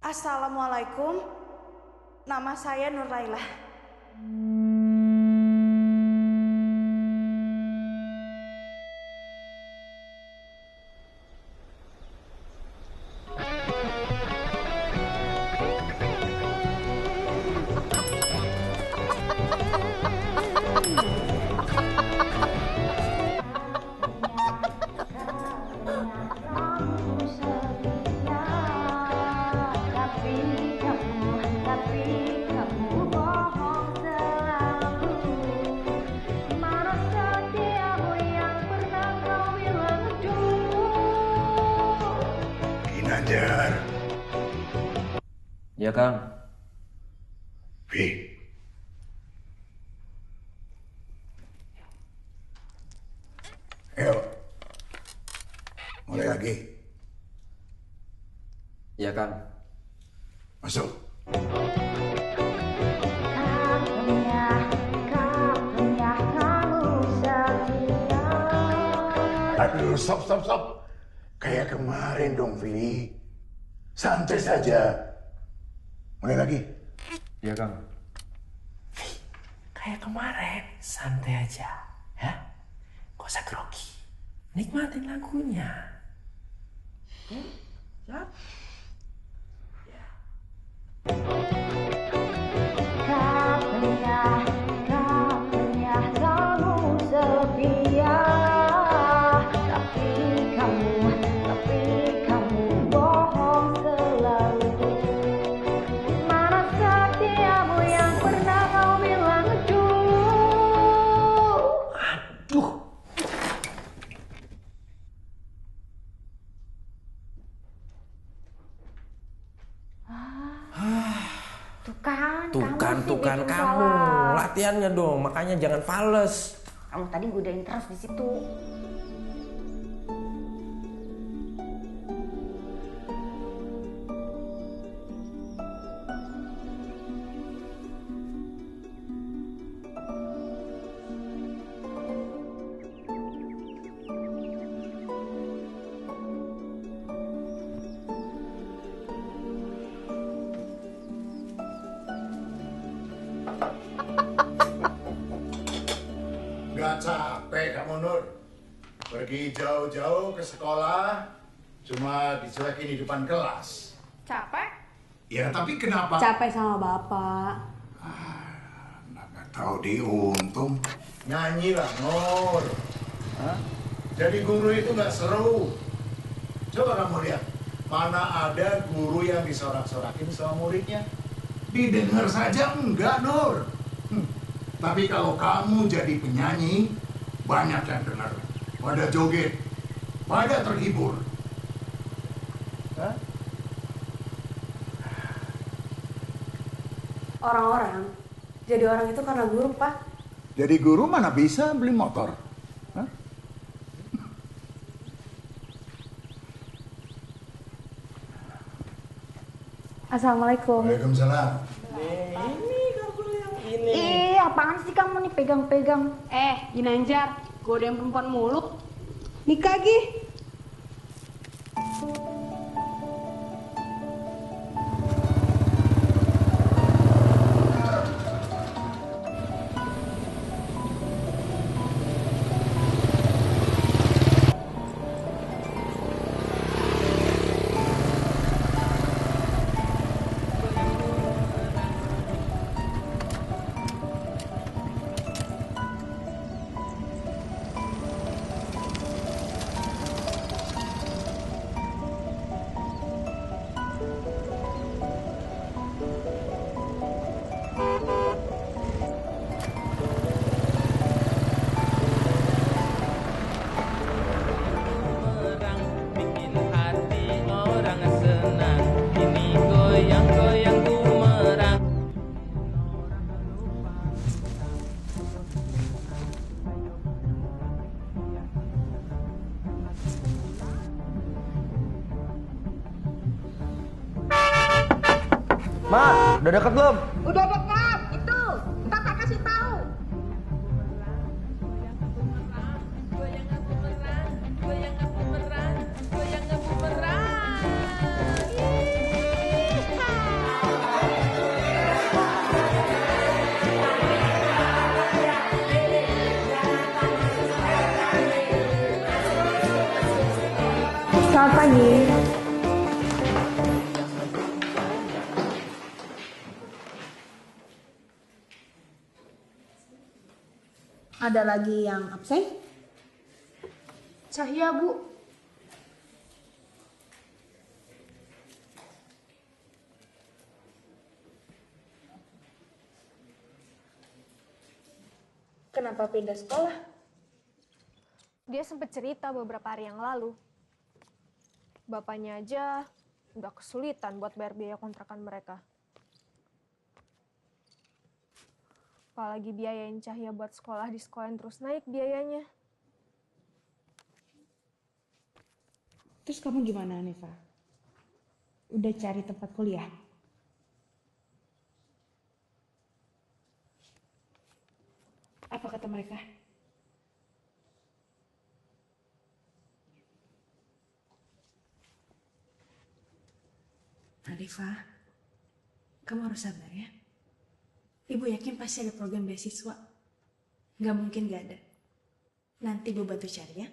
Assalamualaikum, nama saya Nur Laila. Ginanjar. Ya, Kang. Vi. Ayo. Mulai lagi. Ya, Kang. Masuk. Aduh, stop. Kayak kemarin dong, Vi. Santai saja. Mulai lagi. Ya, Kang. Kayak kemarin, santai aja, ya. Gak usah grogi. Nikmatin lagunya. Ya. Katanya kamu setia, tapi kamu bohong selalu. Mana setiamu yang pernah kau bilang dulu? Aduh. Tuh kan kamu latihannya dong, makanya jangan fales. Kamu tadi godain terus di situ. Gak capek kamu, Nur? Pergi jauh-jauh ke sekolah, cuma dicuekin di depan kelas. Capek? Ya, tapi kenapa? Capek sama bapak. Nggak tahu diuntung. Nyanyilah, Nur. Hah? Jadi guru itu nggak seru. Coba kamu lihat, mana ada guru yang disorak-sorakin sama muridnya? Didengar saja enggak, Nur. Tapi kalau kamu jadi penyanyi, banyak yang dengar. Pada joget, pada terhibur. Hah? Orang-orang jadi orang itu karena guru, Pak. Jadi guru mana bisa beli motor? Hah? Assalamualaikum. Waalaikumsalam. Apaan sih kamu nih pegang-pegang? Ginanjar, godain perempuan mulu. Nikah Gi. Ma, udah deket belum? Udah dekat, itu. Ntar tak kasih tahu. Selamat pagi. Ada lagi yang absen? Cahya, Bu. Kenapa pindah sekolah? Dia sempat cerita beberapa hari yang lalu. Bapaknya aja udah kesulitan buat bayar biaya kontrakan mereka. Apalagi biayain Cahya buat sekolah di sekolah yang terus naik biayanya. Terus kamu gimana, Neva? Udah cari tempat kuliah? Apa kata mereka? Nadifa, kamu harus sabar ya. Ibu yakin pasti ada program beasiswa. Gak mungkin gak ada. Nanti Ibu bantu cari ya.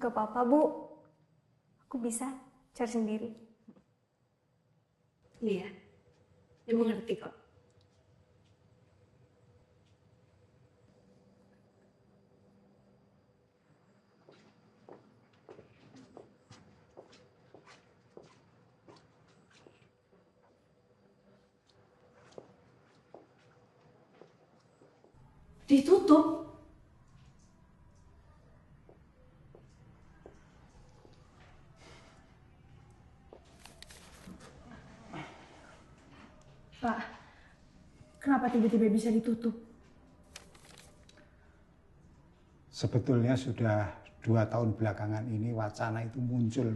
Gak apa-apa, Bu. Aku bisa cari sendiri. Iya, Ibu ngerti kok. Ditutup. Pak, kenapa tiba-tiba bisa ditutup? Sebetulnya sudah 2 tahun belakangan ini wacana itu muncul.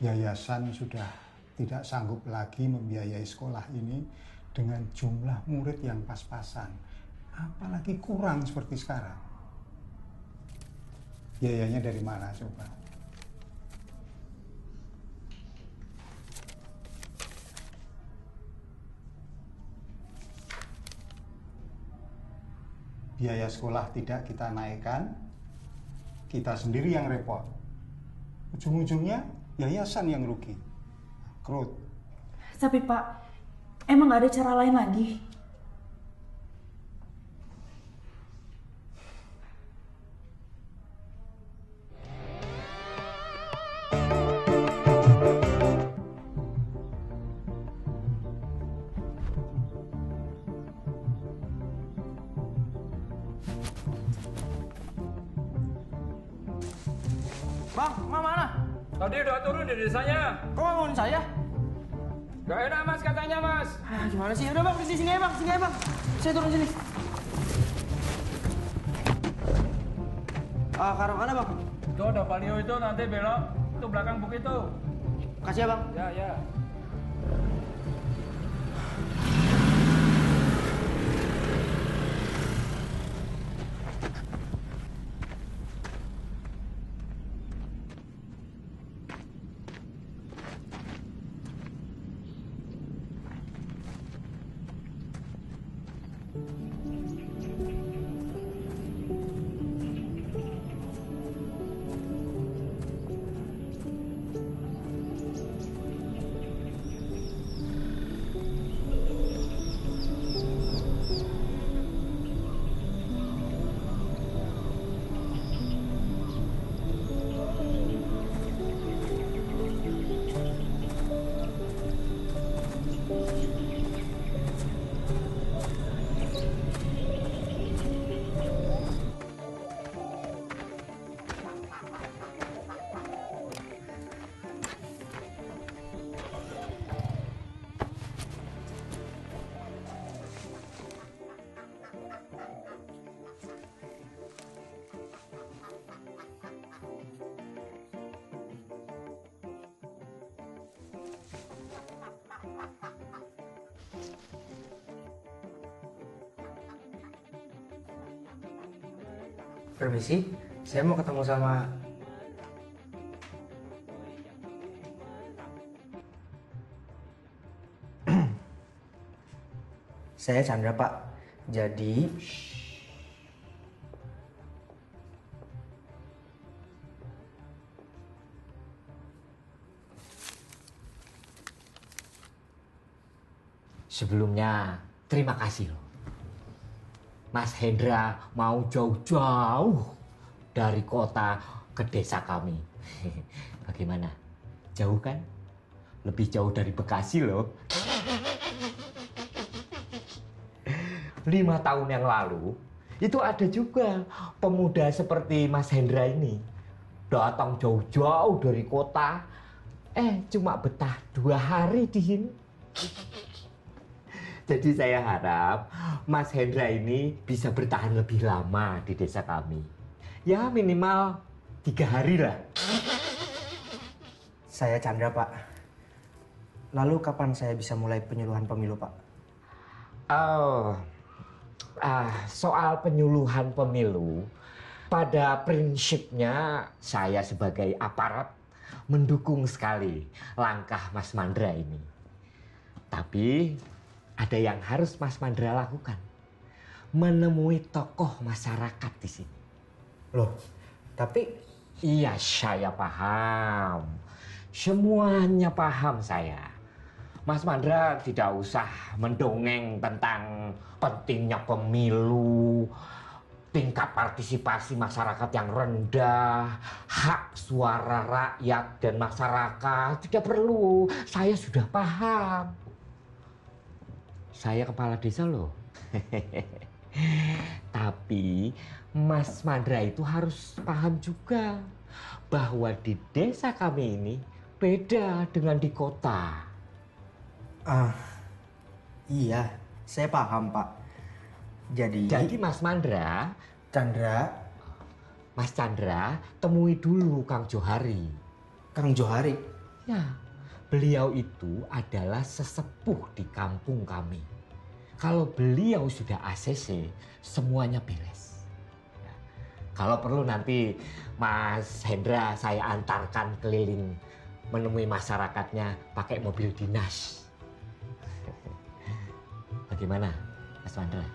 Yayasan sudah tidak sanggup lagi membiayai sekolah ini dengan jumlah murid yang pas-pasan. Apalagi kurang seperti sekarang. Biayanya dari mana coba? Biaya sekolah tidak kita naikkan, kita sendiri yang repot. Ujung-ujungnya yayasan yang rugi. Krut. Tapi Pak, emang gak ada cara lain lagi? Bang, Mak mana? Tadi udah turun dari desanya. Kok ngomongin saya? Gak enak mas katanya mas. Ah, gimana sih? Udah bang, sini aja bang, sini aja bang. Saya turun sini. Ke arah mana bang? Itu ada Palio itu nanti belok. Itu belakang bukit itu. Kasih ya bang. Ya, ya. Permisi, saya mau ketemu sama... Saya Chandra, Pak. Jadi... Sebelumnya terima kasih loh. Mas Hendra mau jauh-jauh dari kota ke desa kami. Bagaimana? Jauh kan? Lebih jauh dari Bekasi loh. 5 tahun yang lalu, itu ada juga pemuda seperti Mas Hendra ini. Datang jauh-jauh dari kota, cuma betah 2 hari di sini. Jadi saya harap Mas Hendra ini bisa bertahan lebih lama di desa kami. Ya minimal 3 hari lah. Saya Chandra, Pak. Lalu kapan saya bisa mulai penyuluhan pemilu, Pak? Soal penyuluhan pemilu, pada prinsipnya saya sebagai aparat mendukung sekali langkah Mas Mandra ini. Tapi ada yang harus Mas Mandra lakukan. Menemui tokoh masyarakat di sini. Loh, tapi... Iya, saya paham. Semuanya paham saya. Mas Mandra tidak usah mendongeng tentang pentingnya pemilu, tingkat partisipasi masyarakat yang rendah, hak suara rakyat dan masyarakat. Tidak perlu, saya sudah paham. Saya kepala desa loh. Tapi Mas Mandra itu harus paham juga bahwa di desa kami ini beda dengan di kota. Iya, saya paham, Pak. Jadi Mas Mandra, Mas Chandra, temui dulu Kang Johari. Kang Johari? Ya, beliau itu adalah sesepuh di kampung kami. Kalau beliau sudah ACC, semuanya beres. Ya. Kalau perlu nanti Mas Hendra saya antarkan keliling menemui masyarakatnya pakai mobil dinas. Bagaimana, Mas Mandra?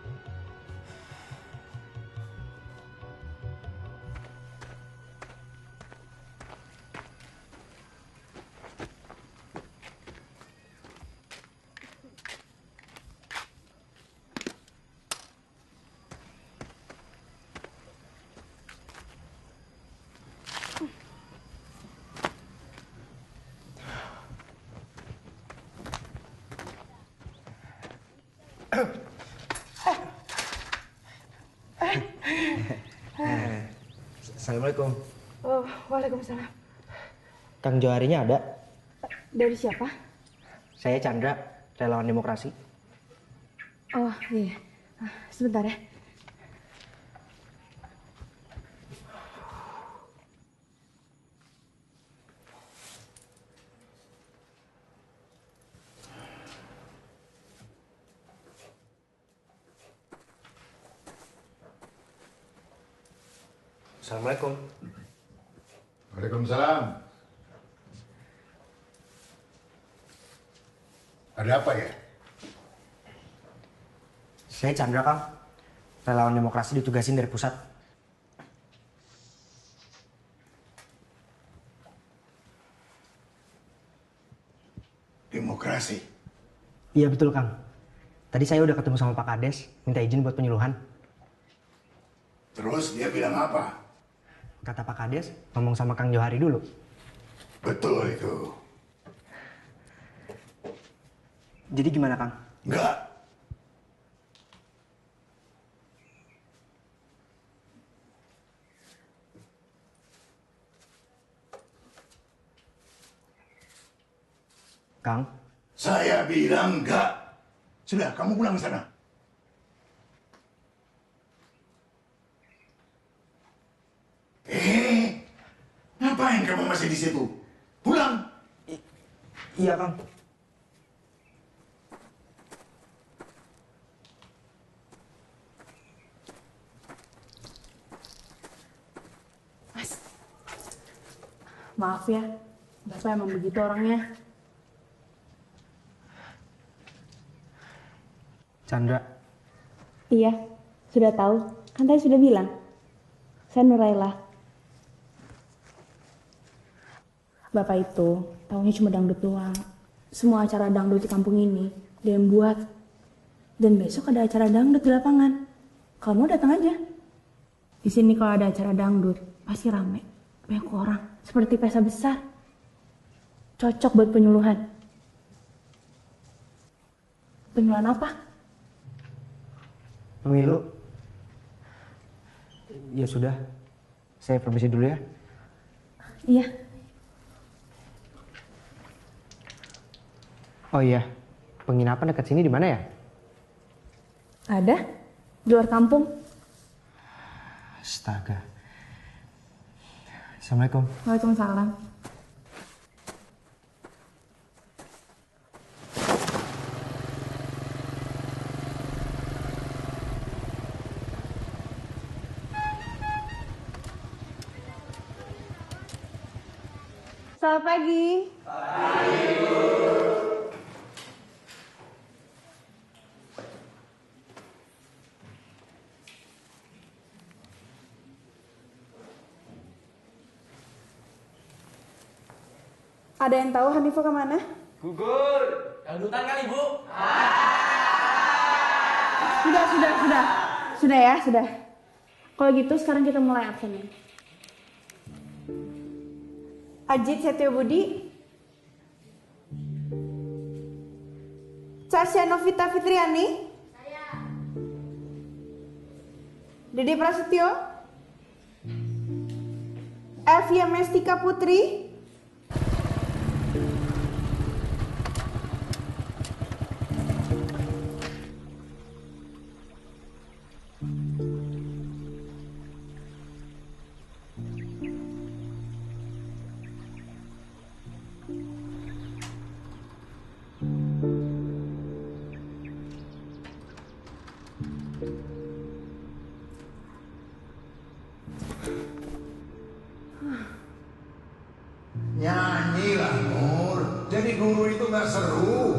Assalamualaikum. Oh, waalaikumsalam. Kang Joharinya ada? Dari siapa? Saya Chandra, relawan demokrasi. Oh, iya. Sebentar ya. Assalamualaikum. Waalaikumsalam. Ada apa ya? Saya Chandra, Kang. Relawan demokrasi ditugasin dari pusat. Demokrasi? Iya betul, Kang. Tadi saya udah ketemu sama Pak Kades, minta izin buat penyuluhan. Terus dia bilang apa? Kata Pak Kades, ngomong sama Kang Johari dulu. Betul itu. Jadi gimana, Kang? Enggak. Kang? Saya bilang enggak. Sudah, kamu pulang ke sana. Ngapain kamu masih di situ? Pulang. Iya, Kang. Mas, maaf ya, Bapak emang begitu orangnya. Chandra. Iya, sudah tahu. Kan tadi sudah bilang. Saya Nuraila. Bapak itu tahunya cuma dangdut doang. Semua acara dangdut di kampung ini dia yang buat. Dan besok ada acara dangdut di lapangan. Kamu datang aja. Di sini kalau ada acara dangdut pasti rame, banyak orang, seperti pesta besar. Cocok buat penyuluhan. Penyuluhan apa? Pemilu. Ya sudah, saya permisi dulu ya. Iya. Oh iya, penginapan dekat sini di mana ya? Ada di luar kampung. Astaga. Assalamualaikum. Waalaikumsalam. Selamat pagi. Ada yang tahu Hanifah kemana? Gugur, dangdutan kali Bu. Sudah ya, sudah. Kalau gitu sekarang kita mulai absennya. Ajit Setio Budi, Sasha Novita Fitriani, Dede Prasetyo, Evia Mestika Putri, Nyanyilah Nur, jadi guru itu nggak seru.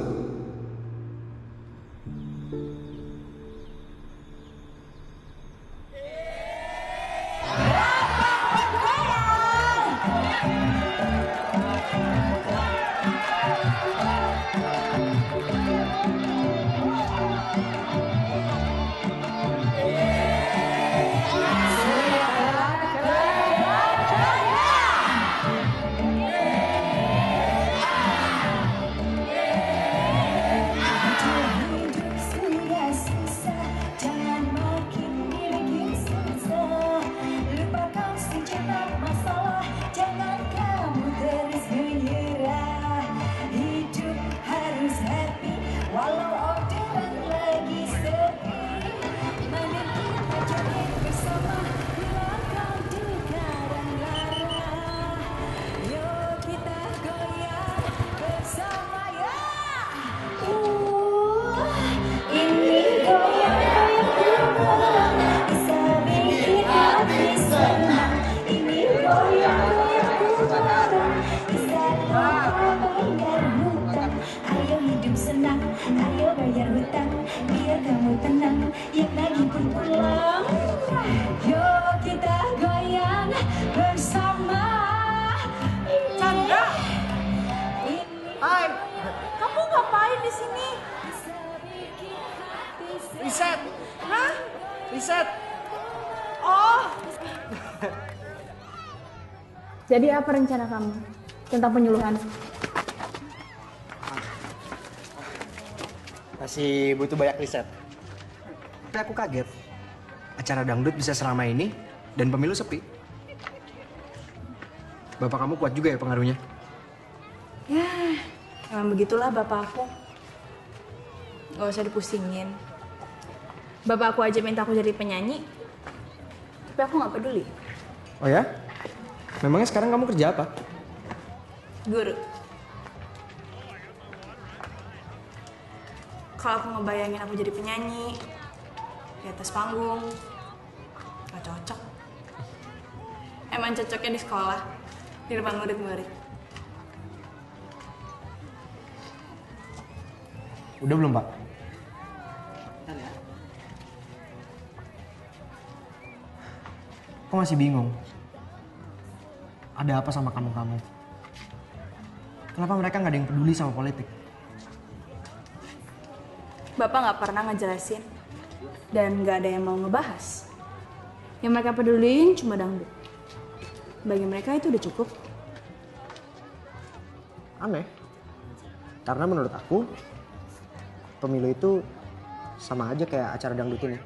Riset. Hah? Riset. Oh. Jadi apa rencana kamu tentang penyuluhan? Masih butuh banyak riset. Tapi aku kaget. Acara dangdut bisa selama ini dan pemilu sepi. Bapak kamu kuat juga ya pengaruhnya? Ya, emang begitulah bapak aku. Gak usah dipusingin. Bapak aku aja minta aku jadi penyanyi, tapi aku gak peduli. Oh ya? Memangnya sekarang kamu kerja apa? Guru. Kalau aku ngebayangin aku jadi penyanyi di atas panggung, gak cocok. Emang cocoknya di sekolah, di depan murid-murid. Udah belum, Pak? Aku masih bingung. Ada apa sama kamu-kamu? Kenapa mereka nggak ada yang peduli sama politik? Bapak nggak pernah ngejelasin dan nggak ada yang mau ngebahas. Yang mereka peduliin cuma dangdut. Bagi mereka itu udah cukup. Aneh. Karena menurut aku, pemilu itu sama aja kayak acara dangdut ini.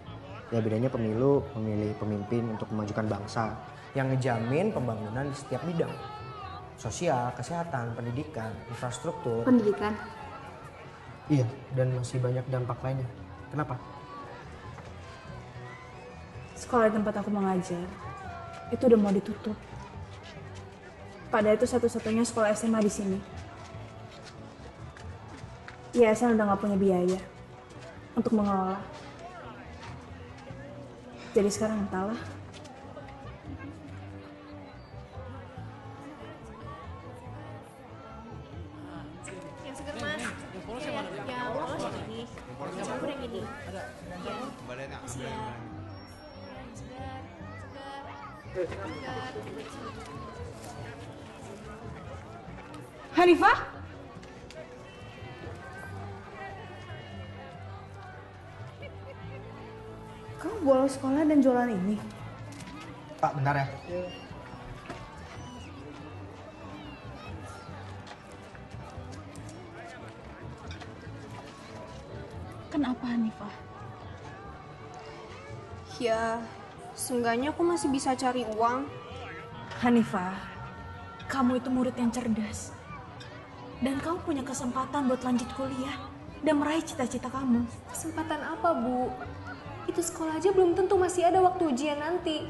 Ya bedanya pemilu memilih pemimpin untuk memajukan bangsa yang ngejamin pembangunan di setiap bidang. Sosial, kesehatan, pendidikan, infrastruktur. Pendidikan? Iya, dan masih banyak dampak lainnya. Kenapa? Sekolah di tempat aku mengajar, itu udah mau ditutup. Padahal itu satu-satunya sekolah SMA di sini. Yayasan udah nggak punya biaya untuk mengelola. Jadi sekarang entahlah. Yang seger mas. Yang polos yang mana? Yang polos yang ini. Yang campur yang ini. Ada. Kembalian yang segar. Hanifah? Kamu bolos sekolah dan jualan ini? Pak, bentar ya. Kenapa Hanifah? Ya, seenggaknya aku masih bisa cari uang. Hanifah, kamu itu murid yang cerdas. Dan kamu punya kesempatan buat lanjut kuliah dan meraih cita-cita kamu. Kesempatan apa, Bu? Itu sekolah aja belum tentu masih ada waktu ujian nanti.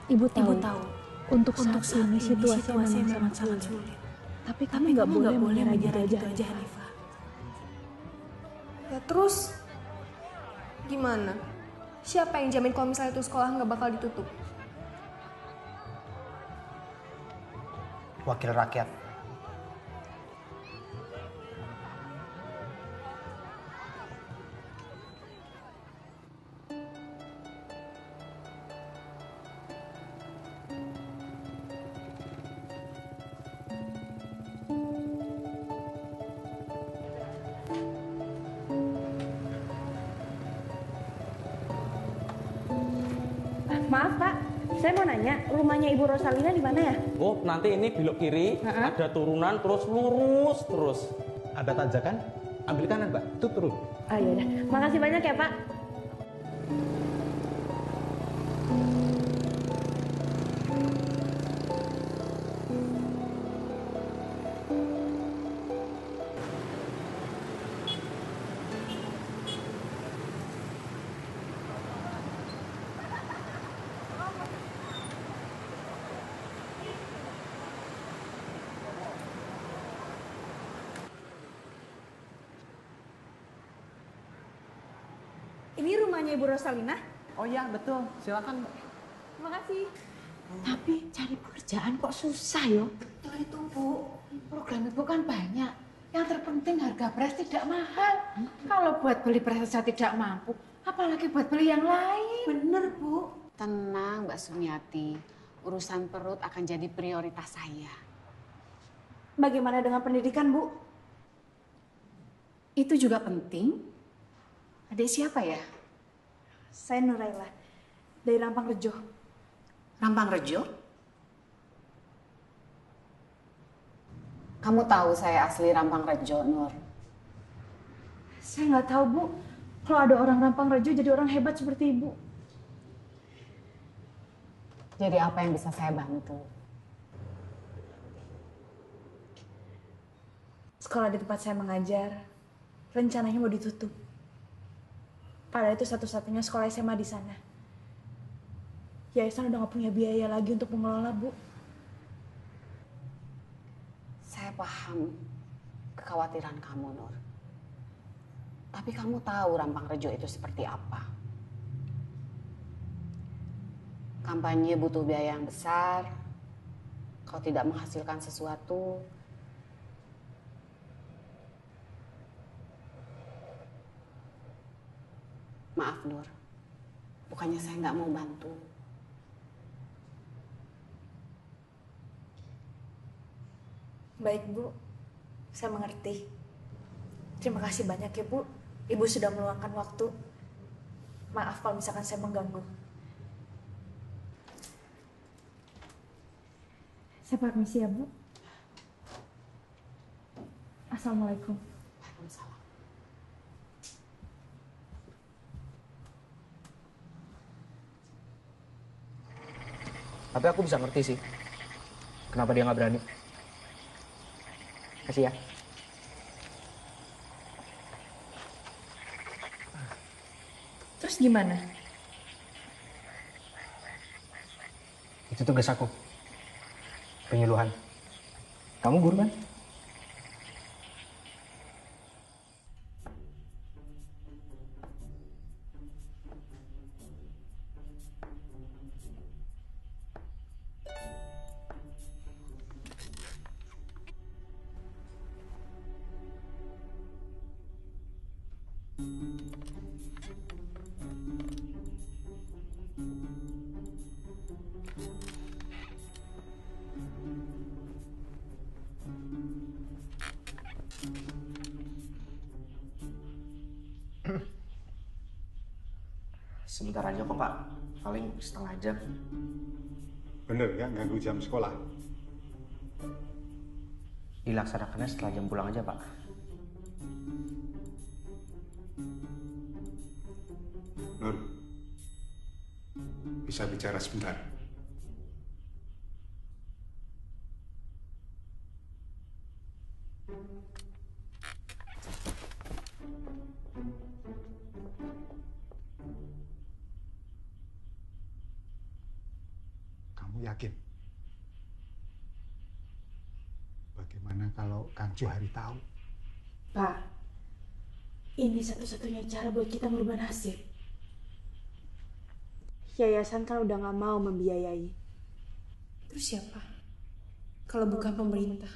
Ibu tahu untuk saat ini situasi memang sangat sulit. Tapi kami nggak boleh menyerah gitu aja, Hanifah. Ya terus, gimana? Siapa yang jamin kalau misalnya itu sekolah nggak bakal ditutup? Wakil rakyat. Maaf Pak, saya mau nanya, rumahnya Ibu Rosalina di mana ya? Oh, nanti ini belok kiri, ada turunan terus lurus terus. Ada tanjakan, ambil kanan, Mbak. Itu turun. Ah iya dah. Makasih banyak ya Pak. Ini rumahnya Ibu Rosalina? Oh iya, betul. Silakan, Mbak. Terima kasih. Tapi cari pekerjaan kok susah yo. Betul itu, Bu. Program ibu kan banyak. Yang terpenting harga beras tidak mahal. Kalau buat beli beras saja tidak mampu, apalagi buat beli yang lain. Bener, Bu. Tenang, Mbak Sumiati. Urusan perut akan jadi prioritas saya. Bagaimana dengan pendidikan, Bu? Itu juga penting. Adik siapa ya? Saya Nuraila, dari Rampang Rejo. Rampang Rejo? Kamu tahu saya asli Rampang Rejo, Nur. Saya nggak tahu, Bu. Kalau ada orang Rampang Rejo jadi orang hebat seperti Ibu. Jadi apa yang bisa saya bantu? Sekolah di tempat saya mengajar, rencananya mau ditutup. Padahal itu satu-satunya sekolah SMA di sana. Yayasan udah gak punya biaya lagi untuk mengelola, Bu. Saya paham kekhawatiran kamu, Nur. Tapi kamu tahu Rampang Rejo itu seperti apa. Kampanye butuh biaya yang besar. Kalau tidak menghasilkan sesuatu, maaf Nur, bukannya saya nggak mau bantu. Baik, Bu. Saya mengerti. Terima kasih banyak ya, Bu. Ibu sudah meluangkan waktu. Maaf kalau misalkan saya mengganggu. Saya permisi ya, Bu. Assalamualaikum. Waalaikumsalam. Tapi aku bisa ngerti sih, kenapa dia nggak berani. Kasih ya. Terus gimana? Itu tugas aku. Penyuluhan. Kamu guru kan? Sebentar aja kok Pak, paling setengah jam. Bener nggak ganggu jam sekolah? Dilaksanakannya setelah jam pulang aja Pak. Nur, bisa bicara sebentar? Kamu yakin? Bagaimana kalau Kang Johari tahu? Pak, ini satu-satunya cara buat kita merubah nasib. Yayasan kan udah gak mau membiayai. Terus siapa? Kalau bukan pemerintah.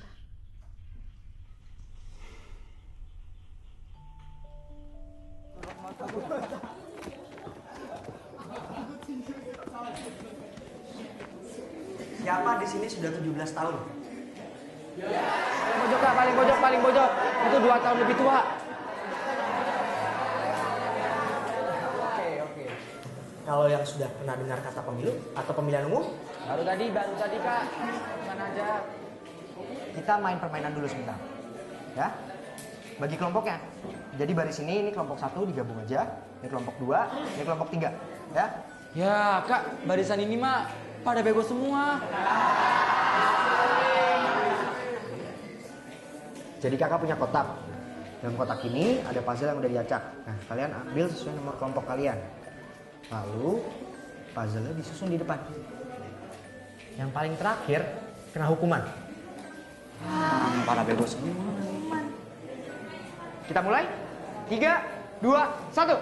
Siapa di sini sudah 17 tahun? Paling pojok Kak, paling pojok. Itu 2 tahun lebih tua. Oke. Kalau yang sudah pernah dengar kata pemilu atau pemilihan umum? Baru tadi Kak. Mana aja. Kita main permainan dulu sebentar. Ya? Bagi kelompoknya. Jadi baris ini kelompok 1 digabung aja. Ini kelompok 2, ini kelompok 3. Ya? Ya Kak, barisan ini mah pada bego semua. Jadi kakak punya kotak. Dalam kotak ini ada puzzle yang udah diacak. Nah, kalian ambil sesuai nomor kelompok kalian. Lalu puzzle-nya disusun di depan. Yang paling terakhir kena hukuman. Para bego semua. Kita mulai? 3, 2, 1.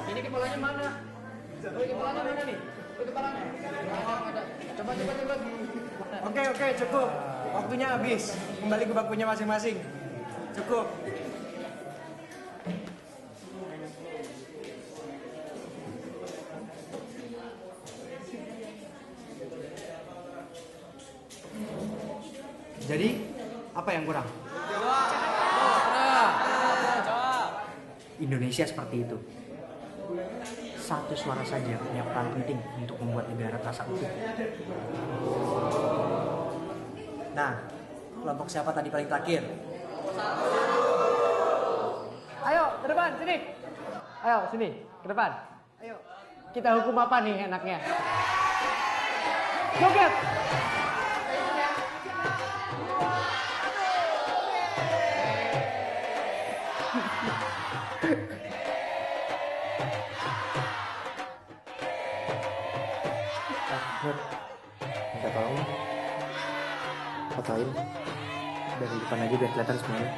Ini kepalanya mana? Kepalanya mana nih? Kepalanya. Coba. Oke, cukup. Waktunya habis. Kembali ke bangkunya masing-masing. Cukup. Jadi, apa yang kurang? Indonesia seperti itu. Satu suara saja punya peran penting untuk membuat negara terasa utuh. Nah, kelompok siapa tadi paling terakhir? Ayo, ke depan, sini. Ayo, sini, ke depan. Ayo. Kita hukum apa nih enaknya? Joget. Minta tolong fotoin dari depan aja biar kelihatan semuanya.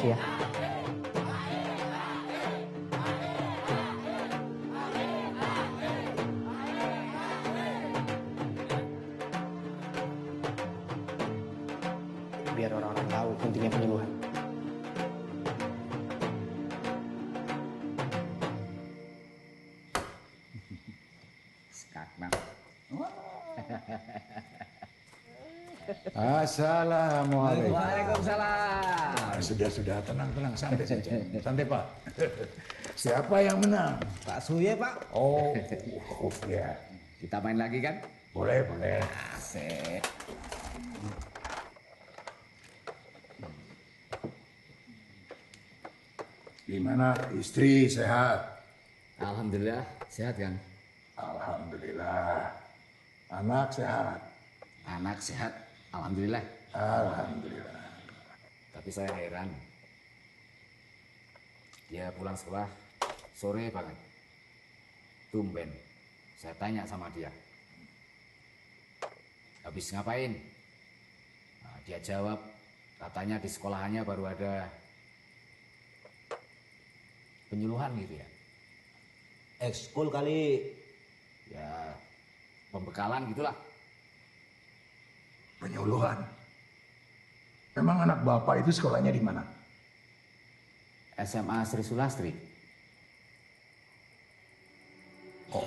Makasih ya. Biar orang-orang tahu pentingnya penyuluhan. Skaknak. Assalamualaikum. Waalaikumsalam. Sudah, tenang, santai saja. Santai, Pak. Siapa yang menang? Pak Suye, Pak. Oh, ya. Kita main lagi kan? Boleh. Asik. Gimana istri sehat? Alhamdulillah, sehat kan? Alhamdulillah. Anak sehat? Anak sehat, alhamdulillah. Alhamdulillah. Tapi saya heran. Dia pulang sekolah sore banget. Tumben. Saya tanya sama dia. Habis ngapain? Nah, dia jawab, katanya di sekolahannya baru ada penyuluhan gitu ya. Ekskul kali. Ya, pembekalan gitulah. Penyuluhan? Memang anak bapak itu sekolahnya di mana? SMA Sri Sulastri. Oh.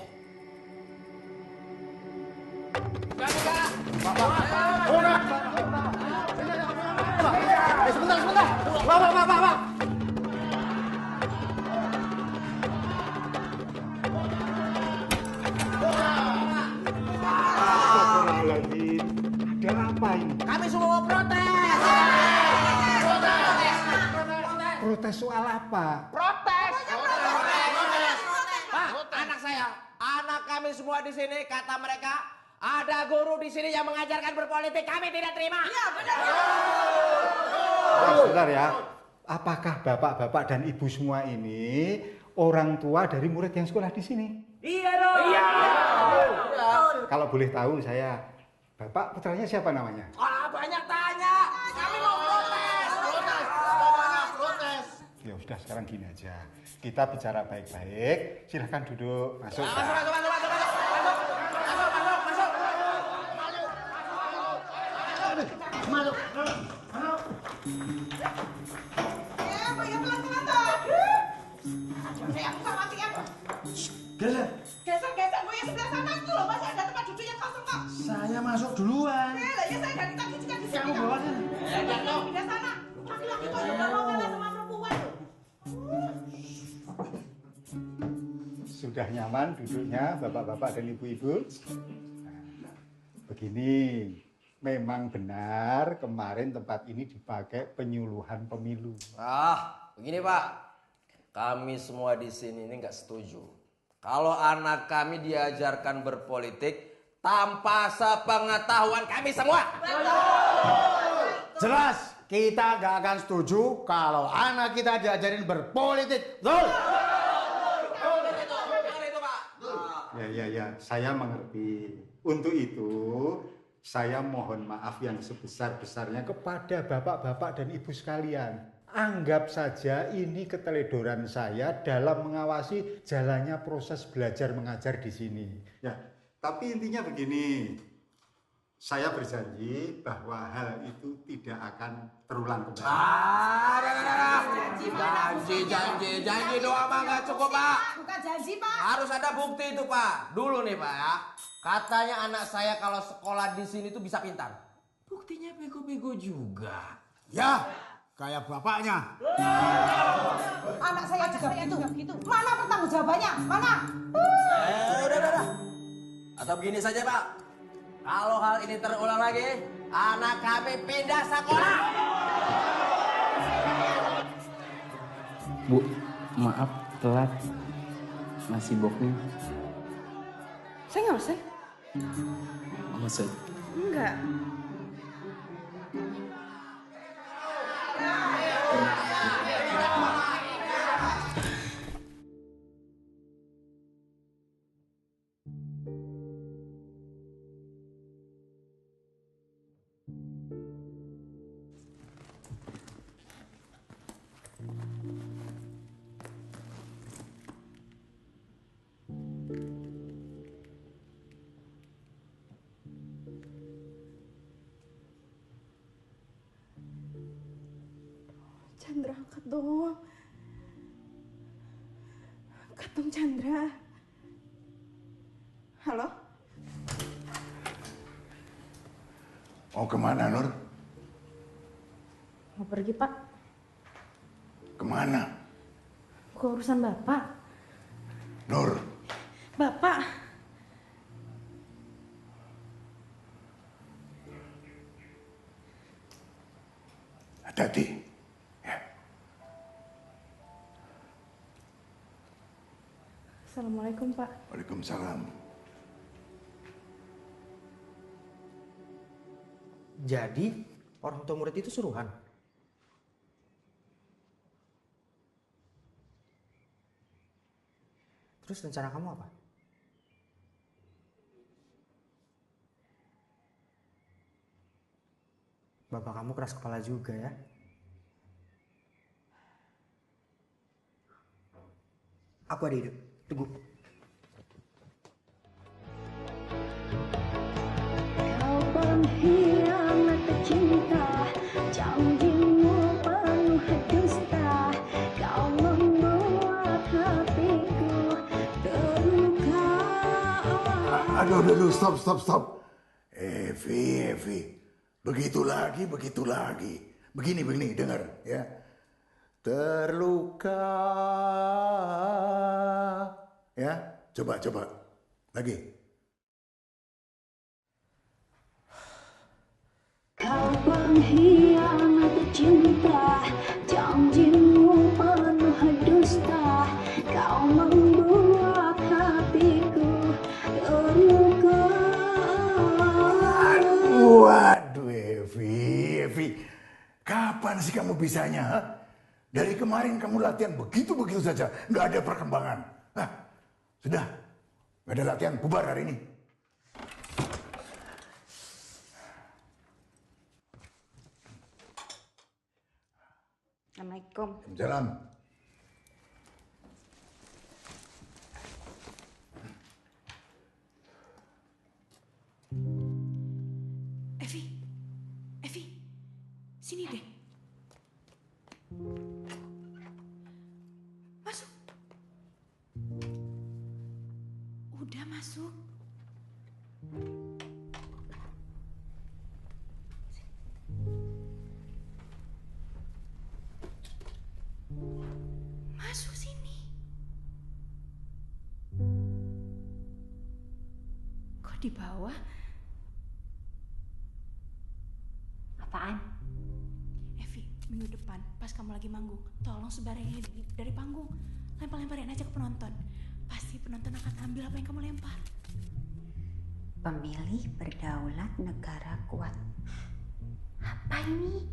Sebentar. Pak. Ada apa ini? Kami semua mau protes. Protes soal apa? Protes. Pak, anak kami semua di sini kata mereka ada guru di sini yang mengajarkan berpolitik. Kami tidak terima. Iya, benar. Sebentar ya. Apakah bapak-bapak dan ibu semua ini orang tua dari murid yang sekolah di sini? Iya dong. Iya. Kalau boleh tahu saya, bapak putranya siapa namanya? Banyak tanya. Kami mau protes. Ya sudah, sekarang gini aja. Kita bicara baik-baik. Silahkan duduk. Masuk. Masuk. Geser, gue yang sebelah sana itu loh, masih ada tempat duduk yang kosong kok. Saya masuk duluan. Lah ya saya dari tadi juga di sini. Kamu bawa sana. Ya, pindah sana. Laki-laki kok juga mau ngalah sama perempuan tuh. Sudah nyaman duduknya bapak-bapak dan ibu-ibu? Begini, memang benar kemarin tempat ini dipakai penyuluhan pemilu. Begini Pak. Kami semua di sini ini nggak setuju. Kalau anak kami diajarkan berpolitik tanpa sepengetahuan kami semua. Jelas, kita nggak akan setuju kalau anak kita diajarin berpolitik. Betul? Ya, saya mengerti. Untuk itu, saya mohon maaf yang sebesar-besarnya kepada bapak-bapak dan ibu sekalian. Anggap saja ini keteledoran saya dalam mengawasi jalannya proses belajar mengajar di sini. Ya, tapi intinya begini. Saya berjanji bahwa hal itu tidak akan terulang kembali. Janji doang mah nggak cukup Pak. Bukan janji Pak. Harus ada bukti itu Pak. Dulu nih Pak ya. Katanya anak saya kalau sekolah di sini tuh bisa pintar. Buktinya bego-bego juga. Ya, kayak bapaknya. Anak saya juga begitu. Mana pertanggungjawabannya? Mana? Udah. Atau begini saja Pak. Kalau hal ini terulang lagi, anak kami pindah sekolah. Bu, maaf telat. Nasi boknya. Saya nggak usah. Masa? Enggak. Chandra, angkat dong. Angkat dong, Chandra. Halo? Mau kemana, Nur? Mau pergi, Pak. Kemana? Ke urusan Bapak. Nur, Bapak. hati-hati. Assalamualaikum, Pak. Waalaikumsalam. Jadi orang tua murid itu suruhan? Terus rencana kamu apa? Bapak kamu keras kepala juga ya. Aku ada ide. Tunggu. Kau pengkhianat cinta, janjimu penuh dusta. Kau membuat hatiku terluka. Aduh, stop. Evi. Begitu lagi. Begini, dengar ya. Terluka. Ya, coba. Lagi. Kau pengkhianat cinta, janjimu penuh dusta. Kau membuat hatiku terluka. Waduh, Evi. Kapan sih kamu bisanya? Ha? Dari kemarin kamu latihan begitu saja, nggak ada perkembangan. Sudah, nggak ada latihan, bubar hari ini. Assalamualaikum. Jalan. Evi, sini deh. Masuk. Udah masuk. Masuk sini. Kok di bawah? Apaan? Evi, minggu depan pas kamu lagi manggung, tolong sebarin ini dari panggung. Lempar-lemparin aja ke penonton. Pasti penonton akan ambil apa yang kamu lempar. Pemilih berdaulat negara kuat. Apa ini?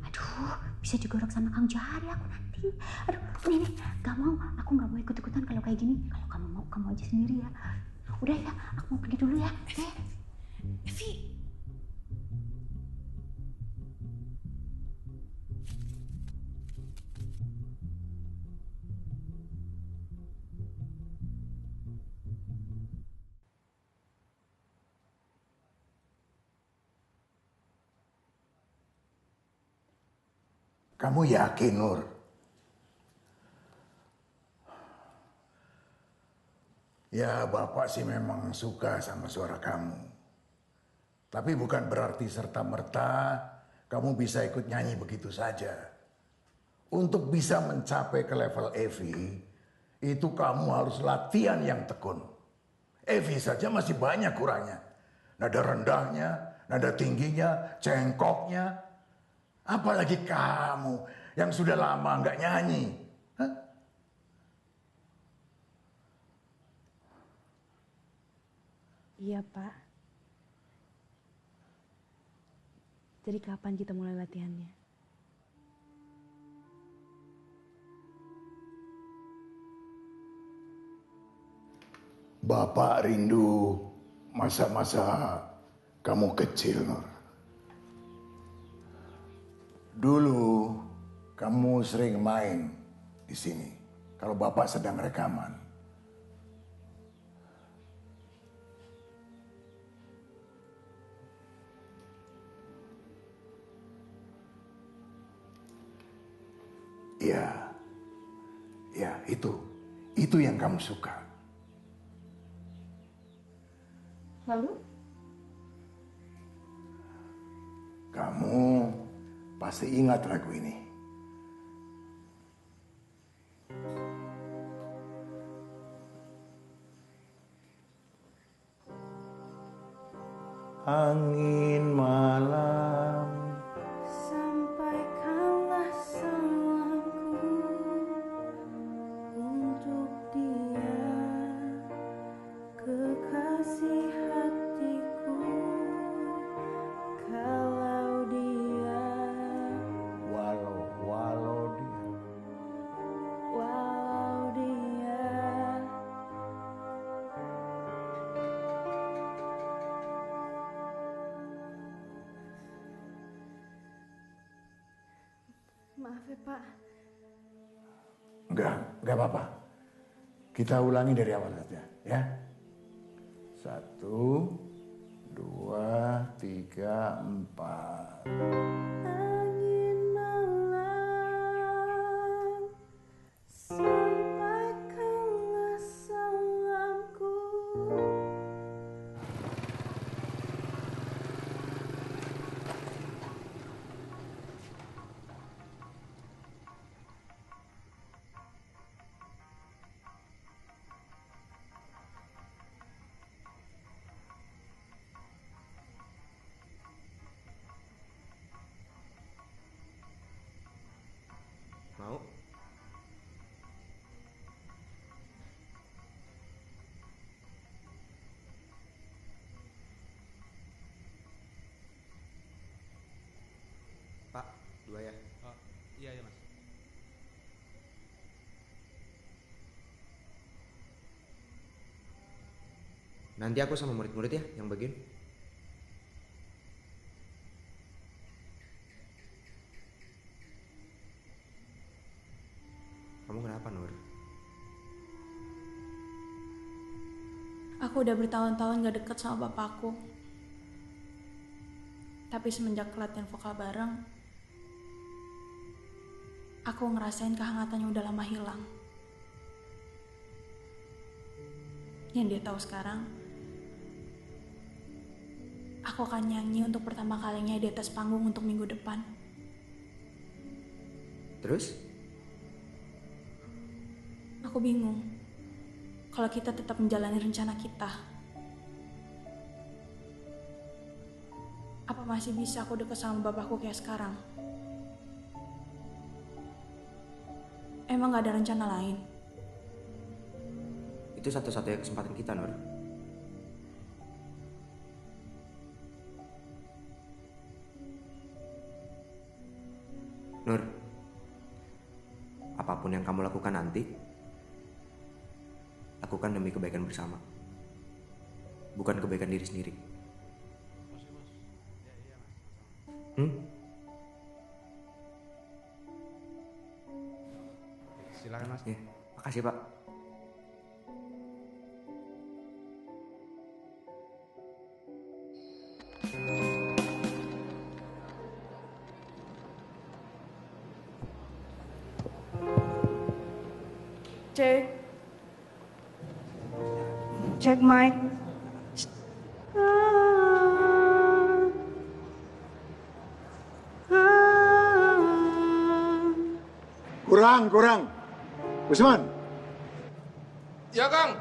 Aduh, bisa digorok sama Kang Johari aku nanti. Aduh, nih, gak mau. Aku gak mau ikut-ikutan kalau kayak gini. Kalau kamu mau, kamu aja sendiri ya. Udah ya, aku mau pergi dulu ya. Evi. Kamu yakin, Nur? Ya, Bapak sih memang suka sama suara kamu. Tapi bukan berarti serta-merta kamu bisa ikut nyanyi begitu saja. Untuk bisa mencapai ke level Evi, itu kamu harus latihan yang tekun. Evi saja masih banyak kurangnya. Nada rendahnya, nada tingginya, cengkoknya. Apalagi kamu yang sudah lama nggak nyanyi. Hah? Iya, Pak. Jadi kapan kita mulai latihannya? Bapak rindu masa-masa kamu kecil, Nur. Dulu kamu sering main di sini kalau Bapak sedang rekaman. Iya. Ya, itu. Itu yang kamu suka. Lalu? Kamu pasti ingat lagu ini. Angin malam. Sampaikanlah salamku untuk dia, kekasih hatiku. Kalau dia, walau dia, maaf ya Pak. Enggak apa-apa. Kita ulangi dari awal saja, ya. 1, 2, 3, 4. Angin malam, sampaikanlah salamku. Mau? Pak, 2 ya. Oh, iya ya Mas. Nanti aku sama murid-murid ya yang bagian. Kamu kenapa, Nur? Aku udah bertahun-tahun gak deket sama bapakku. Tapi semenjak latihan vokal bareng, aku ngerasain kehangatannya udah lama hilang. Yang dia tahu sekarang, aku akan nyanyi untuk pertama kalinya di atas panggung untuk minggu depan. Terus? Aku bingung kalau kita tetap menjalani rencana kita. Apa masih bisa aku deket sama bapakku kayak sekarang? Emang gak ada rencana lain? Itu satu-satunya kesempatan kita, Nur. Nur, apapun yang kamu lakukan nanti, lakukan demi kebaikan bersama, bukan kebaikan diri sendiri. Silakan Mas. Ya, makasih Pak. Cek mic. Kurang. Usman. Ya Kang.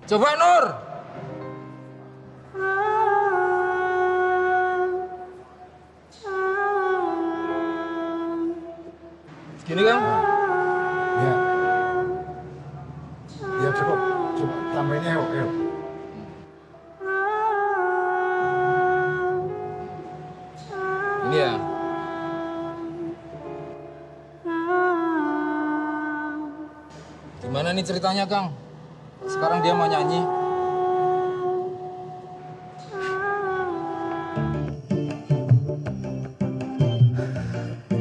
Coba Nur. Gini Kang. Ya cukup. Tambahinnya yuk. Ini ya. Gimana nih ceritanya Kang? Sekarang dia mau nyanyi.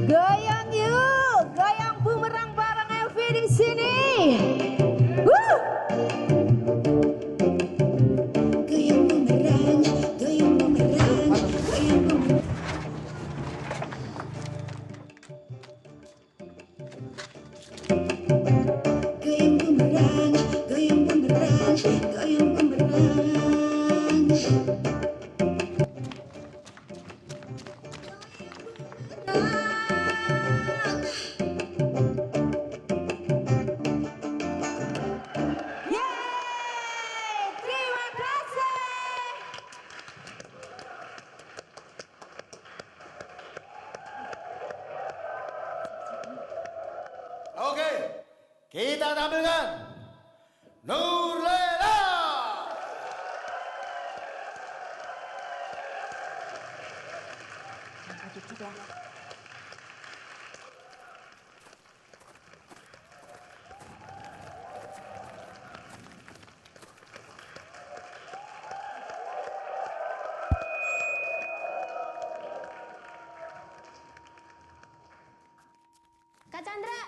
Goyang yuk, goyang bumerang bareng Elvi di sini. Oke, kita tampilkan Nurlela. Dikit ya. Kak Chandra.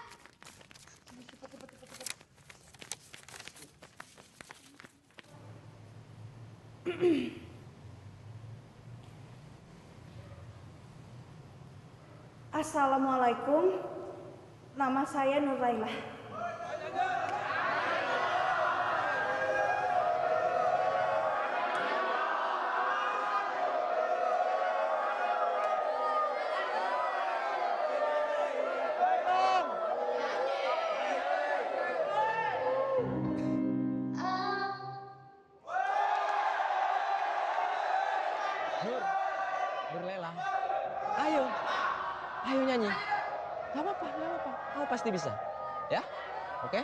Assalamualaikum, nama saya Nurlela. Nurlela, ayo nyanyi. Gak apa-apa, kamu pasti bisa. Ya, oke?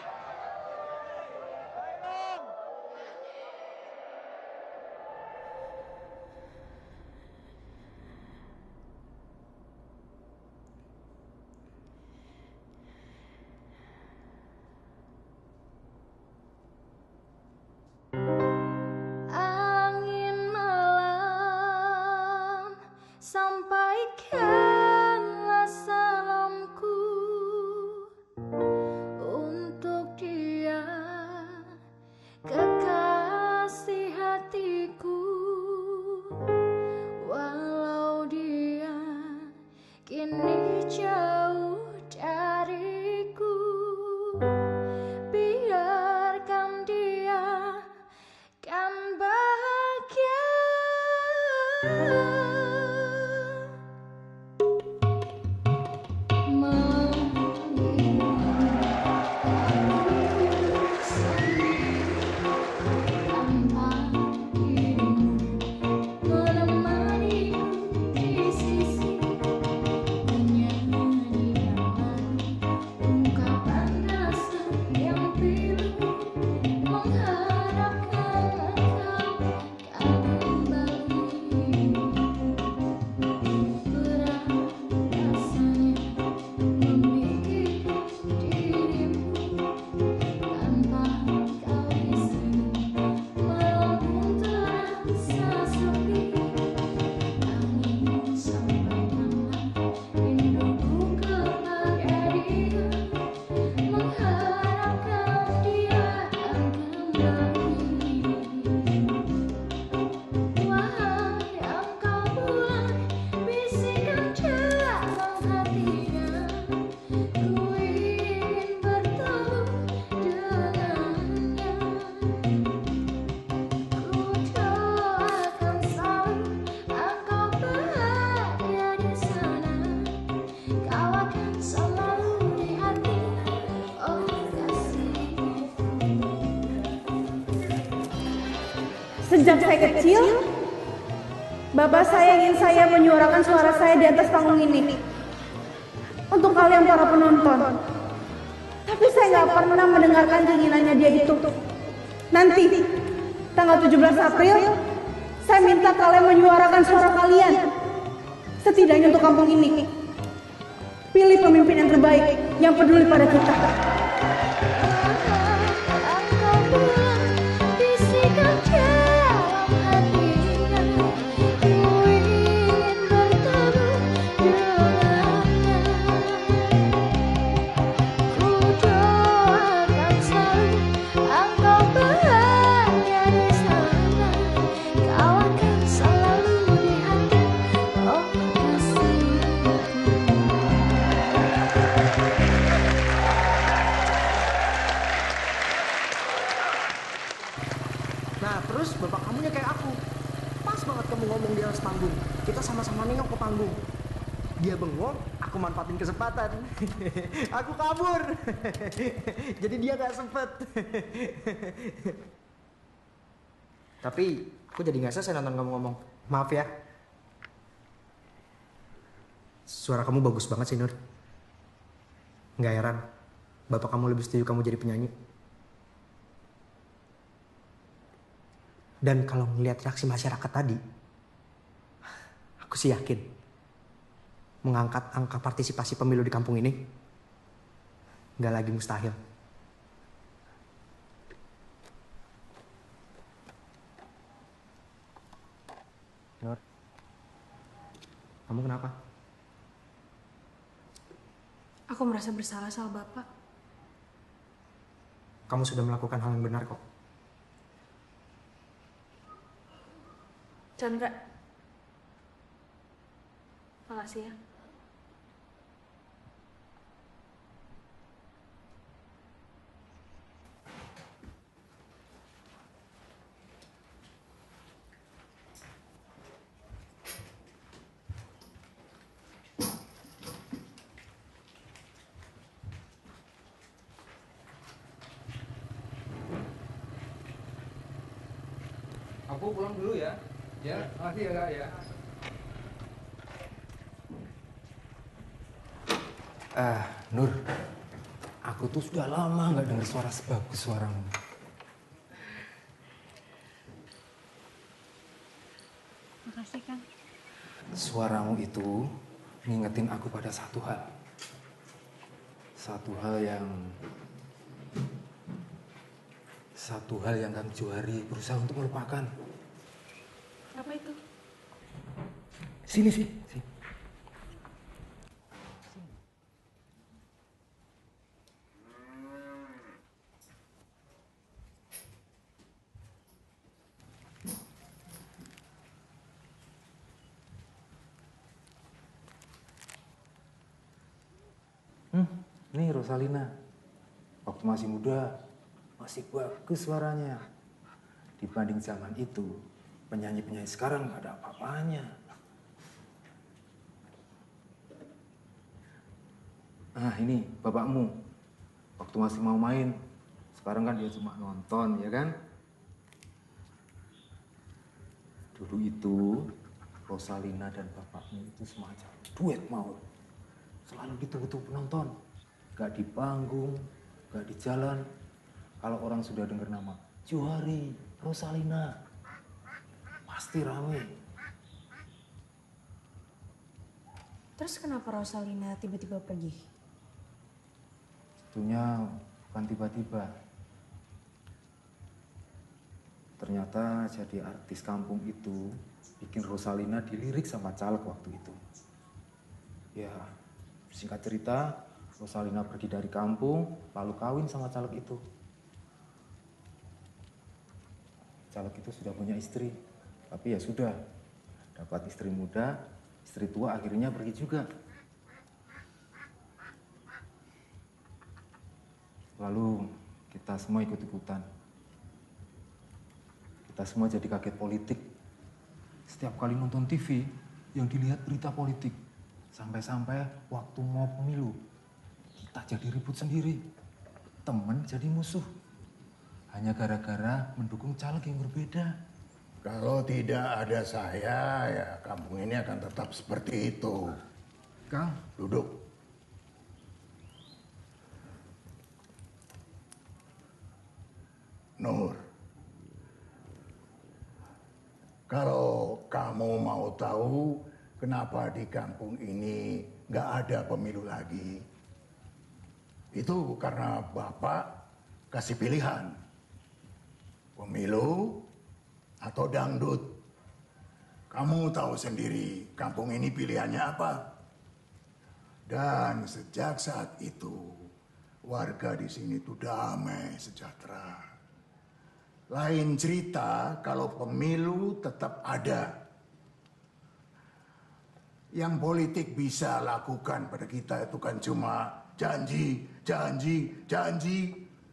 Angin malam, sampaikanlah salamku untuk dia, kekasih hatiku. Walau dia kini jauh dariku, biarkan dia kan bahagia. Sejak saya kecil, Bapak saya ingin saya menyuarakan suara saya di atas panggung ini. Untuk kalian para penonton. Tapi saya nggak pernah mendengarkan keinginannya dia itu. Nanti, tanggal 17 April, saya minta kalian menyuarakan suara kalian. Setidaknya untuk kampung ini. Pilih pemimpin yang terbaik, yang peduli pada kita. Nah, terus bapak kamunya kayak aku. Pas banget kamu ngomong di atas panggung. Kita sama-sama nengok ke panggung. Dia bengong, aku manfaatin kesempatan. Aku kabur. Jadi dia gak sempet. Tapi aku jadi gak selesai nonton kamu ngomong. Maaf ya. Suara kamu bagus banget sih, Nur. Gak heran. bapak kamu lebih setuju kamu jadi penyanyi. Dan kalau ngelihat reaksi masyarakat tadi, aku sih yakin mengangkat angka partisipasi pemilu di kampung ini nggak lagi mustahil. Nur, kamu kenapa? Aku merasa bersalah sama Bapak. Kamu sudah melakukan hal yang benar kok. Chandra, makasih ya. Aku pulang dulu ya. Ya, makasih ya Kak ya. Nur, aku tuh sudah lama nggak dengar suara sebagus suaramu. Makasih, Kang. Suaramu itu ngingetin aku pada satu hal. Satu hal yang Kang Johari berusaha untuk melupakan. Apa itu? Sini. Nih Rosalina, waktu masih muda, masih bagus suaranya. Dibanding zaman itu, penyanyi-penyanyi sekarang gak ada apa-apanya. Ah ini bapakmu, waktu masih mau main, sekarang kan dia cuma nonton, ya kan? Dulu itu, Rosalina dan bapakmu itu semacam duet maut. Selalu ditunggu-tunggu penonton. Gak di panggung, gak di jalan. Kalau orang sudah dengar nama Johari, Rosalina, pasti rame. Terus kenapa Rosalina tiba-tiba pergi? Tentunya bukan tiba-tiba. Ternyata jadi artis kampung itu bikin Rosalina dilirik sama caleg waktu itu. Ya, singkat cerita, Rosalina pergi dari kampung, lalu kawin sama caleg itu. Caleg itu sudah punya istri, tapi ya sudah. Dapat istri muda, istri tua akhirnya pergi juga. Lalu kita semua ikut-ikutan. Kita semua jadi kaget politik. Setiap kali nonton TV, yang dilihat berita politik. Sampai-sampai waktu mau pemilu, kita jadi ribut sendiri. Temen jadi musuh. Hanya gara-gara mendukung caleg yang berbeda. Kalau tidak ada saya, ya kampung ini akan tetap seperti itu. Kang, duduk. Nur, kalau kamu mau tahu kenapa di kampung ini nggak ada pemilu lagi, itu karena Bapak kasih pilihan. Pemilu atau dangdut. Kamu tahu sendiri kampung ini pilihannya apa. Dan sejak saat itu warga di sini tuh damai sejahtera. Lain cerita kalau pemilu tetap ada. Yang politik bisa lakukan pada kita itu kan cuma janji.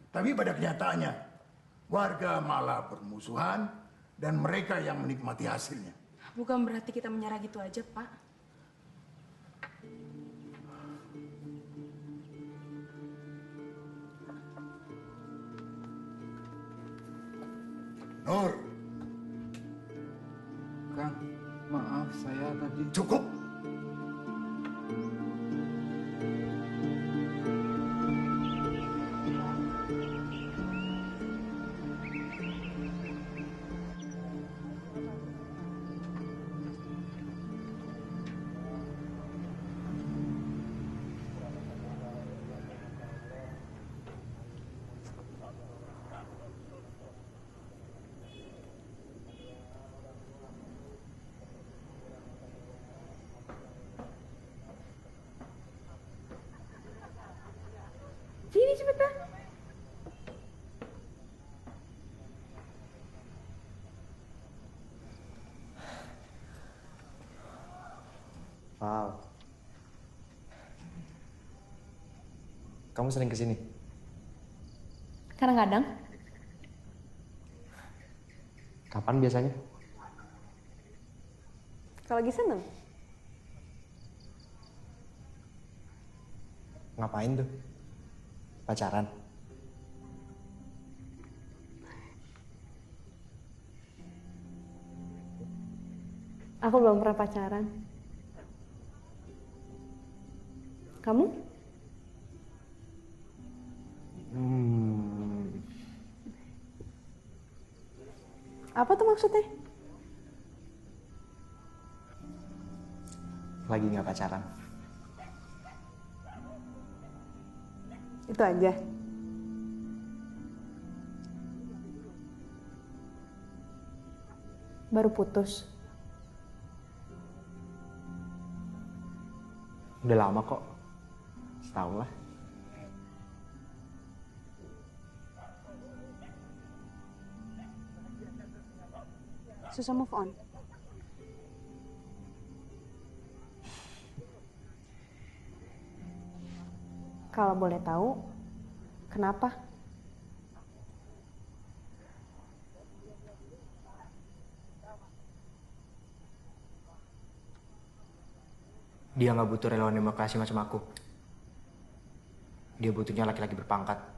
Tapi pada kenyataannya warga malah bermusuhan dan mereka yang menikmati hasilnya. Bukan berarti kita menyerah gitu aja, Pak. Nur. Kang, maaf saya tadi... Cukup. cepetan. Wow. Kamu sering kesini? Kadang-kadang. Kapan biasanya? Kalau lagi seneng. Ngapain tuh? Pacaran? Aku belum pernah pacaran. Kamu? Apa tuh maksudnya? Lagi nggak pacaran. Itu aja. Baru putus. Udah lama kok. Setahun lah. Susah move on. Kalau boleh tahu, kenapa? Dia nggak butuh relawan demokrasi macam aku. Dia butuhnya laki-laki berpangkat.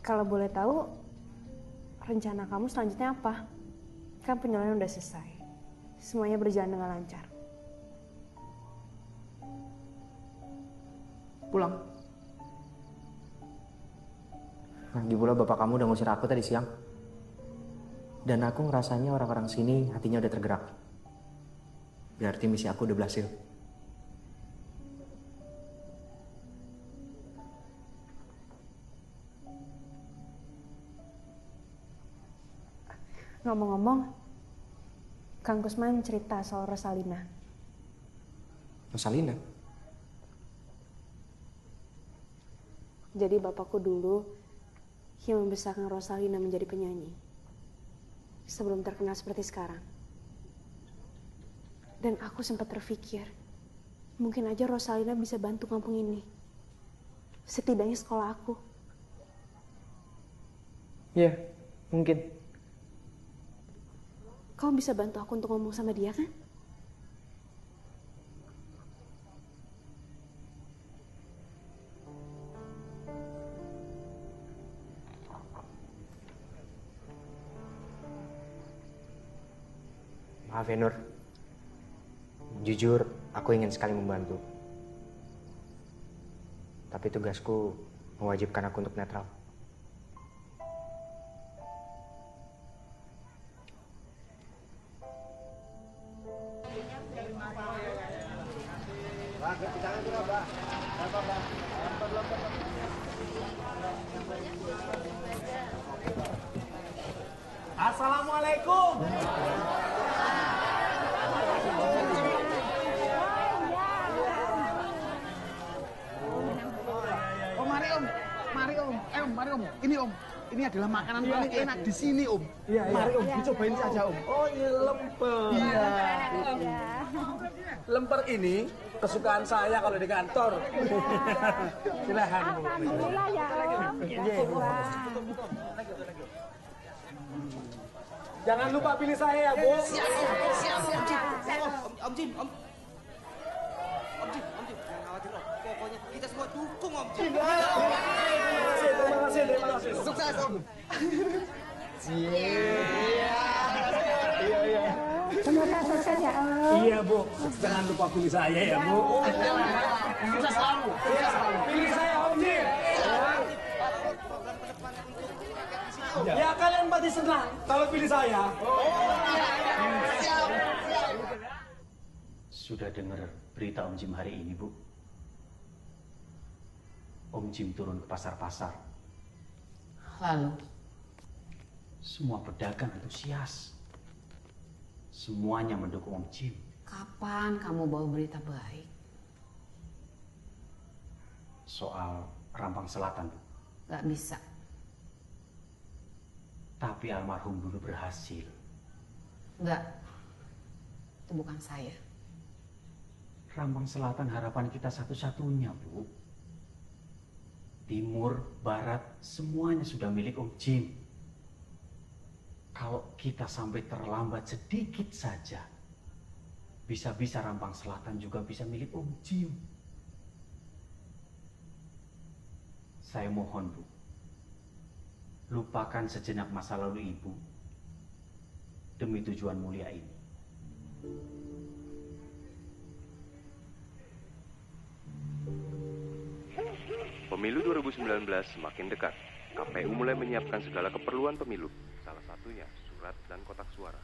Kalau boleh tahu, rencana kamu selanjutnya apa? Kan penyelesaian udah selesai. Semuanya berjalan dengan lancar. Pulang. Lagi pula bapak kamu udah ngusir aku tadi siang. Dan aku ngerasanya orang-orang sini hatinya udah tergerak. Berarti misi aku udah berhasil. Ngomong-ngomong, Kang Kusman cerita soal Rosalina. Rosalina? Jadi bapakku dulu yang membesarkan Rosalina menjadi penyanyi. Sebelum terkenal seperti sekarang. Dan aku sempat terpikir, mungkin aja Rosalina bisa bantu kampung ini. Setidaknya sekolah aku. Iya, mungkin. Kau bisa bantu aku untuk ngomong sama dia kan? Maaf ya Nur. Jujur, aku ingin sekali membantu. Tapi tugasku mewajibkan aku untuk netral. Assalamualaikum. Oh mari om, mari om, mari om, ini om, ini adalah makanan paling enak di sini om. Mari om, dicobain saja om. Oh ini lemper. Iya. Lemper ini kesukaan saya kalau di kantor. Silahkan Bu. Alhamdulillah ya om. Jangan lupa pilih saya ya Bu. Siap, Om Jim, Om Jim, jangan khawatir om. Pokoknya kita semua dukung Om Jim. Terima kasih. Sukses Om. Iya. Semoga sukses ya om. Iya Bu. Jangan lupa pilih saya ya Bu. Sukses selalu. Pilih saya Om Jim. Ya kalian pasti senang kalau pilih saya. Sudah dengar berita Om Jim hari ini, Bu? Om Jim turun ke pasar-pasar. Lalu? Semua pedagang antusias. Semuanya mendukung Om Jim. Kapan kamu bawa berita baik? Soal Rambang Selatan, Bu. Gak bisa. Tapi almarhum dulu berhasil. Enggak. Itu bukan saya. Rambang Selatan harapan kita satu-satunya, Bu. Timur, Barat, semuanya sudah milik Om Jim. Kalau kita sampai terlambat sedikit saja, bisa-bisa Rambang Selatan juga bisa milik Om Jim. Saya mohon, Bu. Lupakan sejenak masa lalu Ibu demi tujuan mulia ini. Pemilu 2019 semakin dekat. KPU mulai menyiapkan segala keperluan pemilu. Salah satunya surat dan kotak suara.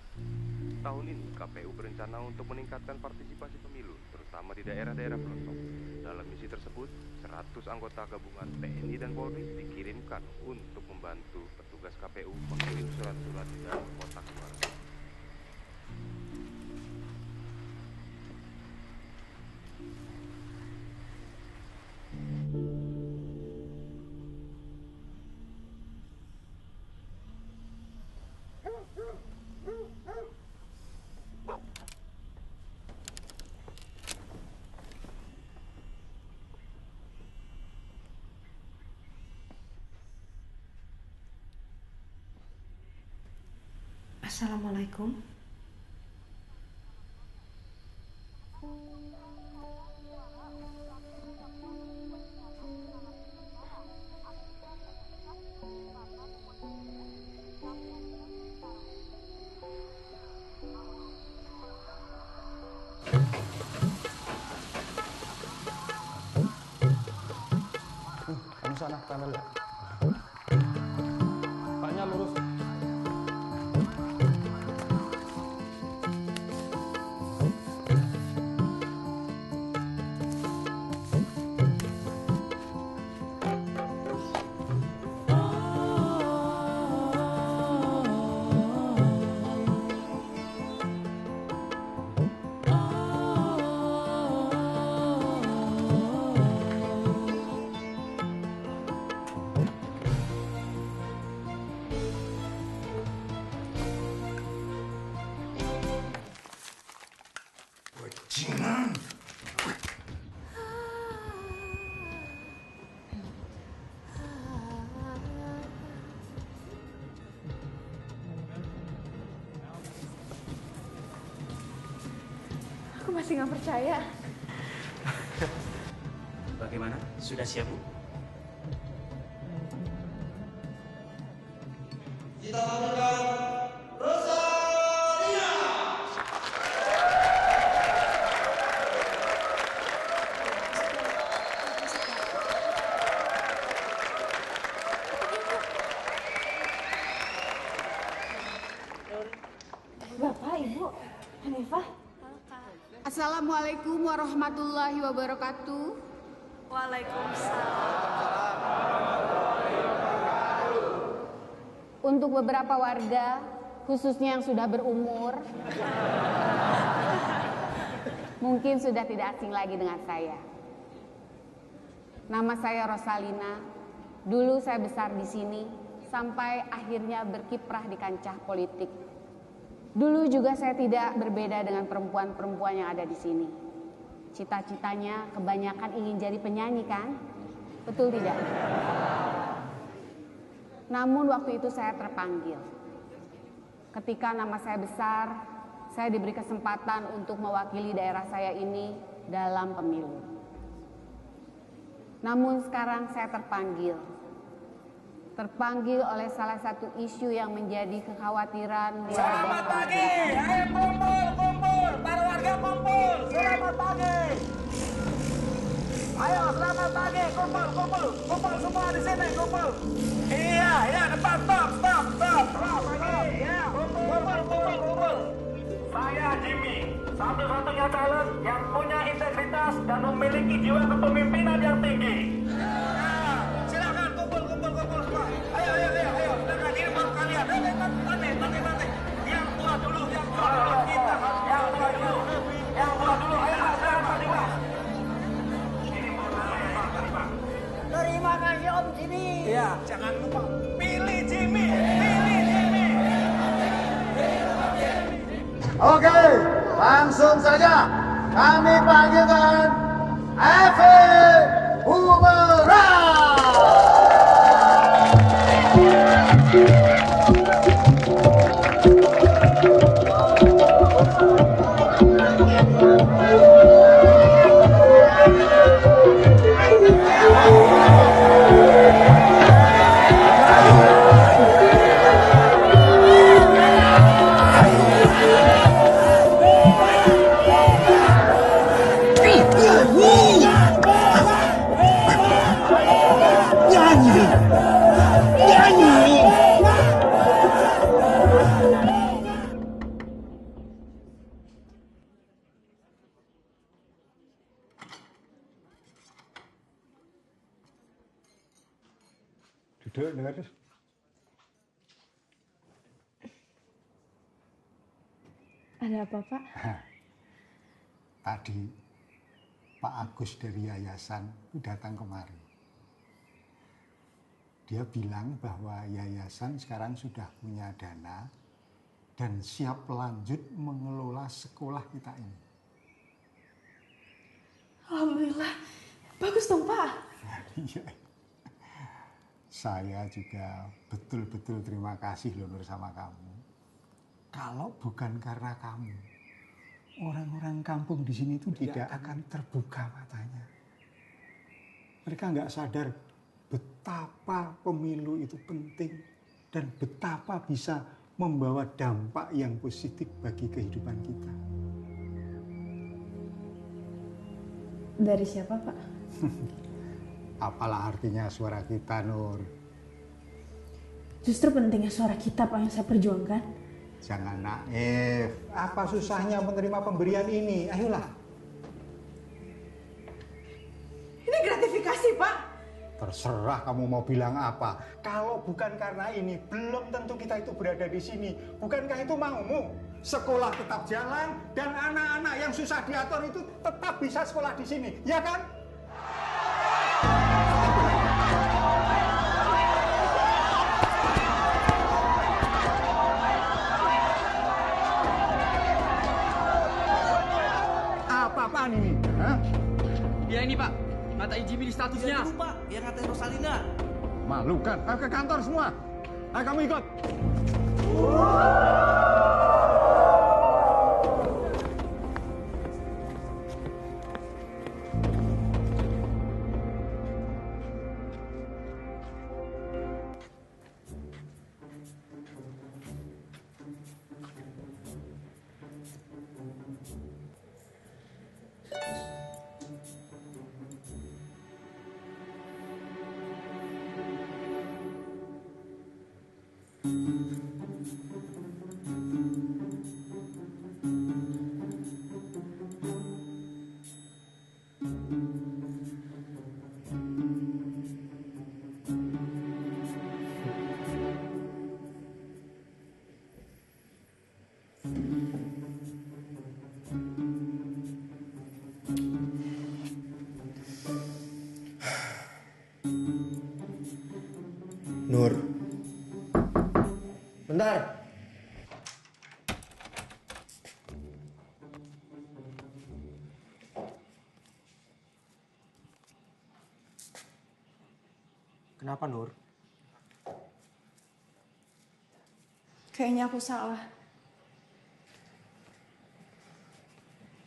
Tahun ini KPU berencana untuk meningkatkan partisipasi pemilu, terutama di daerah-daerah pelosok. Dalam misi tersebut, 100 anggota gabungan TNI dan Polri dikirimkan untuk membantu petugas KPU mengirim surat-surat dan kotak suara. Assalamualaikum. Kamu sana, kanan ya. Tanya lurus. Bajingan. Aku masih nggak percaya. Bagaimana? Sudah siap, Bu? Kita tampilkan Rosalina. Bapak, Ibu, Hanifah. Assalamualaikum warahmatullahi wabarakatuh. Waalaikumsalam. Untuk beberapa warga, khususnya yang sudah berumur, mungkin sudah tidak asing lagi dengan saya. Nama saya Rosalina. Dulu saya besar di sini, sampai akhirnya berkiprah di kancah politik. Dulu juga saya tidak berbeda dengan perempuan-perempuan yang ada di sini. Cita-citanya kebanyakan ingin jadi penyanyi, kan? Betul tidak? Namun waktu itu saya terpanggil. Ketika nama saya besar, saya diberi kesempatan untuk mewakili daerah saya ini dalam pemilu. Namun sekarang saya terpanggil oleh salah satu isu yang menjadi kekhawatiran warga. Selamat pagi, ayo kumpul, para warga kumpul. Selamat pagi. Ayo, selamat pagi, kumpul semua di sini, kumpul. Iya, depan, stop. Selamat pagi, ya, kumpul. Saya Jimmy, satu-satunya calon yang punya integritas dan memiliki jiwa kepemimpinan yang tinggi. Silakan kumpul semua. Ayo, silakan, ini baru kalian. Oke, langsung saja kami panggilkan Evi Humerang. Duduk, Nur. Ada apa, Pak? Tadi Pak Agus dari yayasan datang kemari. Dia bilang bahwa yayasan sekarang sudah punya dana dan siap lanjut mengelola sekolah kita ini. Alhamdulillah. Bagus dong, Pak. Iya. Saya juga betul-betul terima kasih loh Nur sama kamu. Kalau bukan karena kamu, orang-orang kampung di sini itu tidak akan terbuka matanya. Mereka nggak sadar betapa pemilu itu penting dan betapa bisa membawa dampak yang positif bagi kehidupan kita. Dari siapa, Pak? Apalah artinya suara kita, Nur? Justru pentingnya suara kita, Pak, yang saya perjuangkan. Jangan naif. Apa susahnya menerima pemberian ini? Ayolah. Ini gratifikasi, Pak. Terserah kamu mau bilang apa. Kalau bukan karena ini, belum tentu kita itu berada di sini. Bukankah itu maumu? Sekolah tetap jalan dan anak-anak yang susah diatur itu tetap bisa sekolah di sini, ya kan? Apa-apaan ini? Hah? Ya ini Pak, ngatain Jimmy di statusnya. Ya, Pak, yang ngatain Rosalina. Malu kan? Ayo ke kantor semua. Ayo kamu ikut. Nur. Bentar. Kenapa, Nur? Kayaknya aku salah.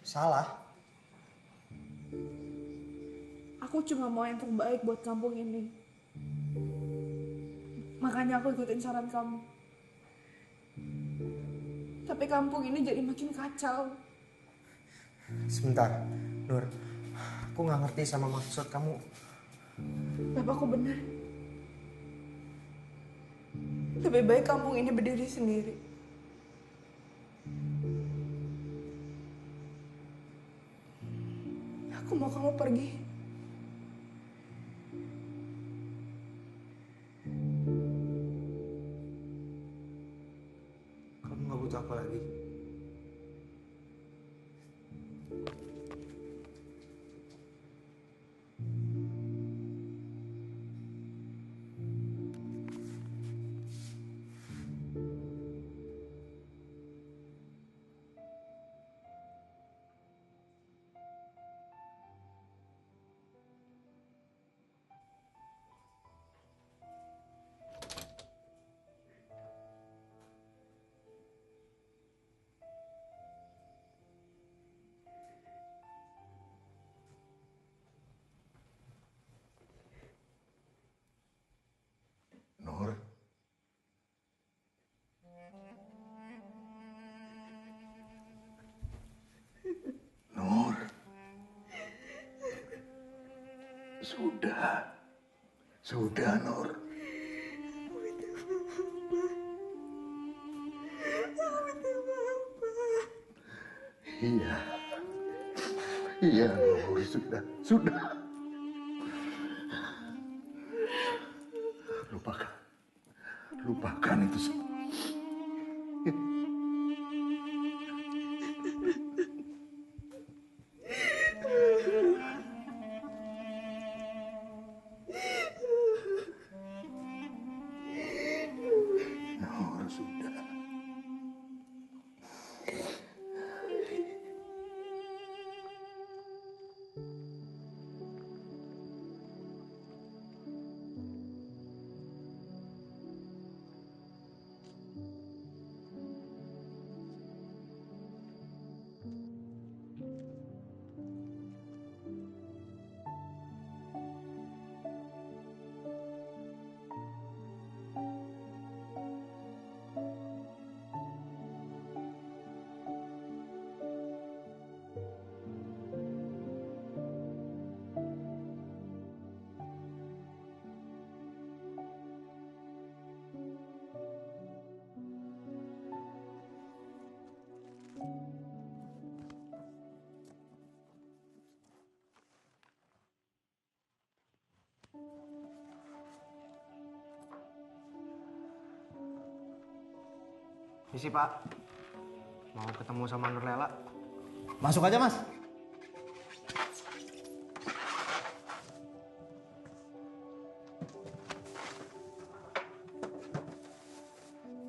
Salah? Aku cuma mau yang terbaik buat kampung ini. Makanya aku ikutin saran kamu. Tapi kampung ini jadi makin kacau. Sebentar, Nur. Aku nggak ngerti sama maksud kamu. Bapakku benar. Lebih baik kampung ini berdiri sendiri. Aku mau kamu pergi. Kamu nggak butuh aku lagi. Sudah, Nur. Iya, Nur, sudah. Lupakan itu semua. Nur, sudah. Misi Pak, mau ketemu sama Nur Lela. Masuk aja, Mas.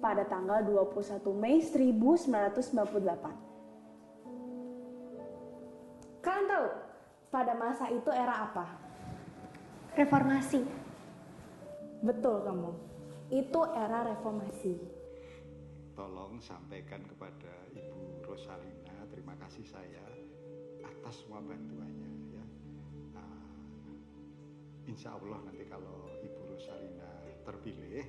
Pada tanggal 21 Mei 1998. Kalian tahu pada masa itu era apa? Reformasi. Betul kamu. Itu era reformasi. Tolong sampaikan kepada Ibu Rosalina terima kasih saya atas semua bantuannya ya. Insya Allah nanti kalau Ibu Rosalina terpilih,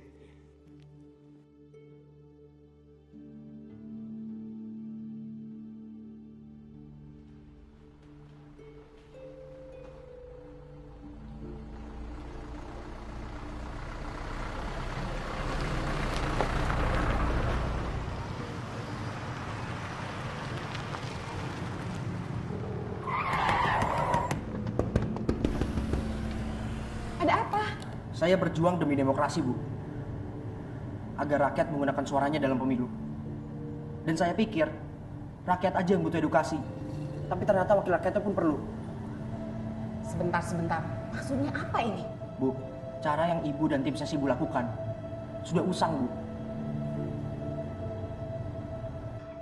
Saya berjuang demi demokrasi, Bu. Agar rakyat menggunakan suaranya dalam pemilu. Dan saya pikir, rakyat aja yang butuh edukasi. Tapi ternyata wakil rakyatnya pun perlu. Sebentar. Maksudnya apa ini? Bu, cara yang Ibu dan tim sesi Bu lakukan sudah usang, Bu.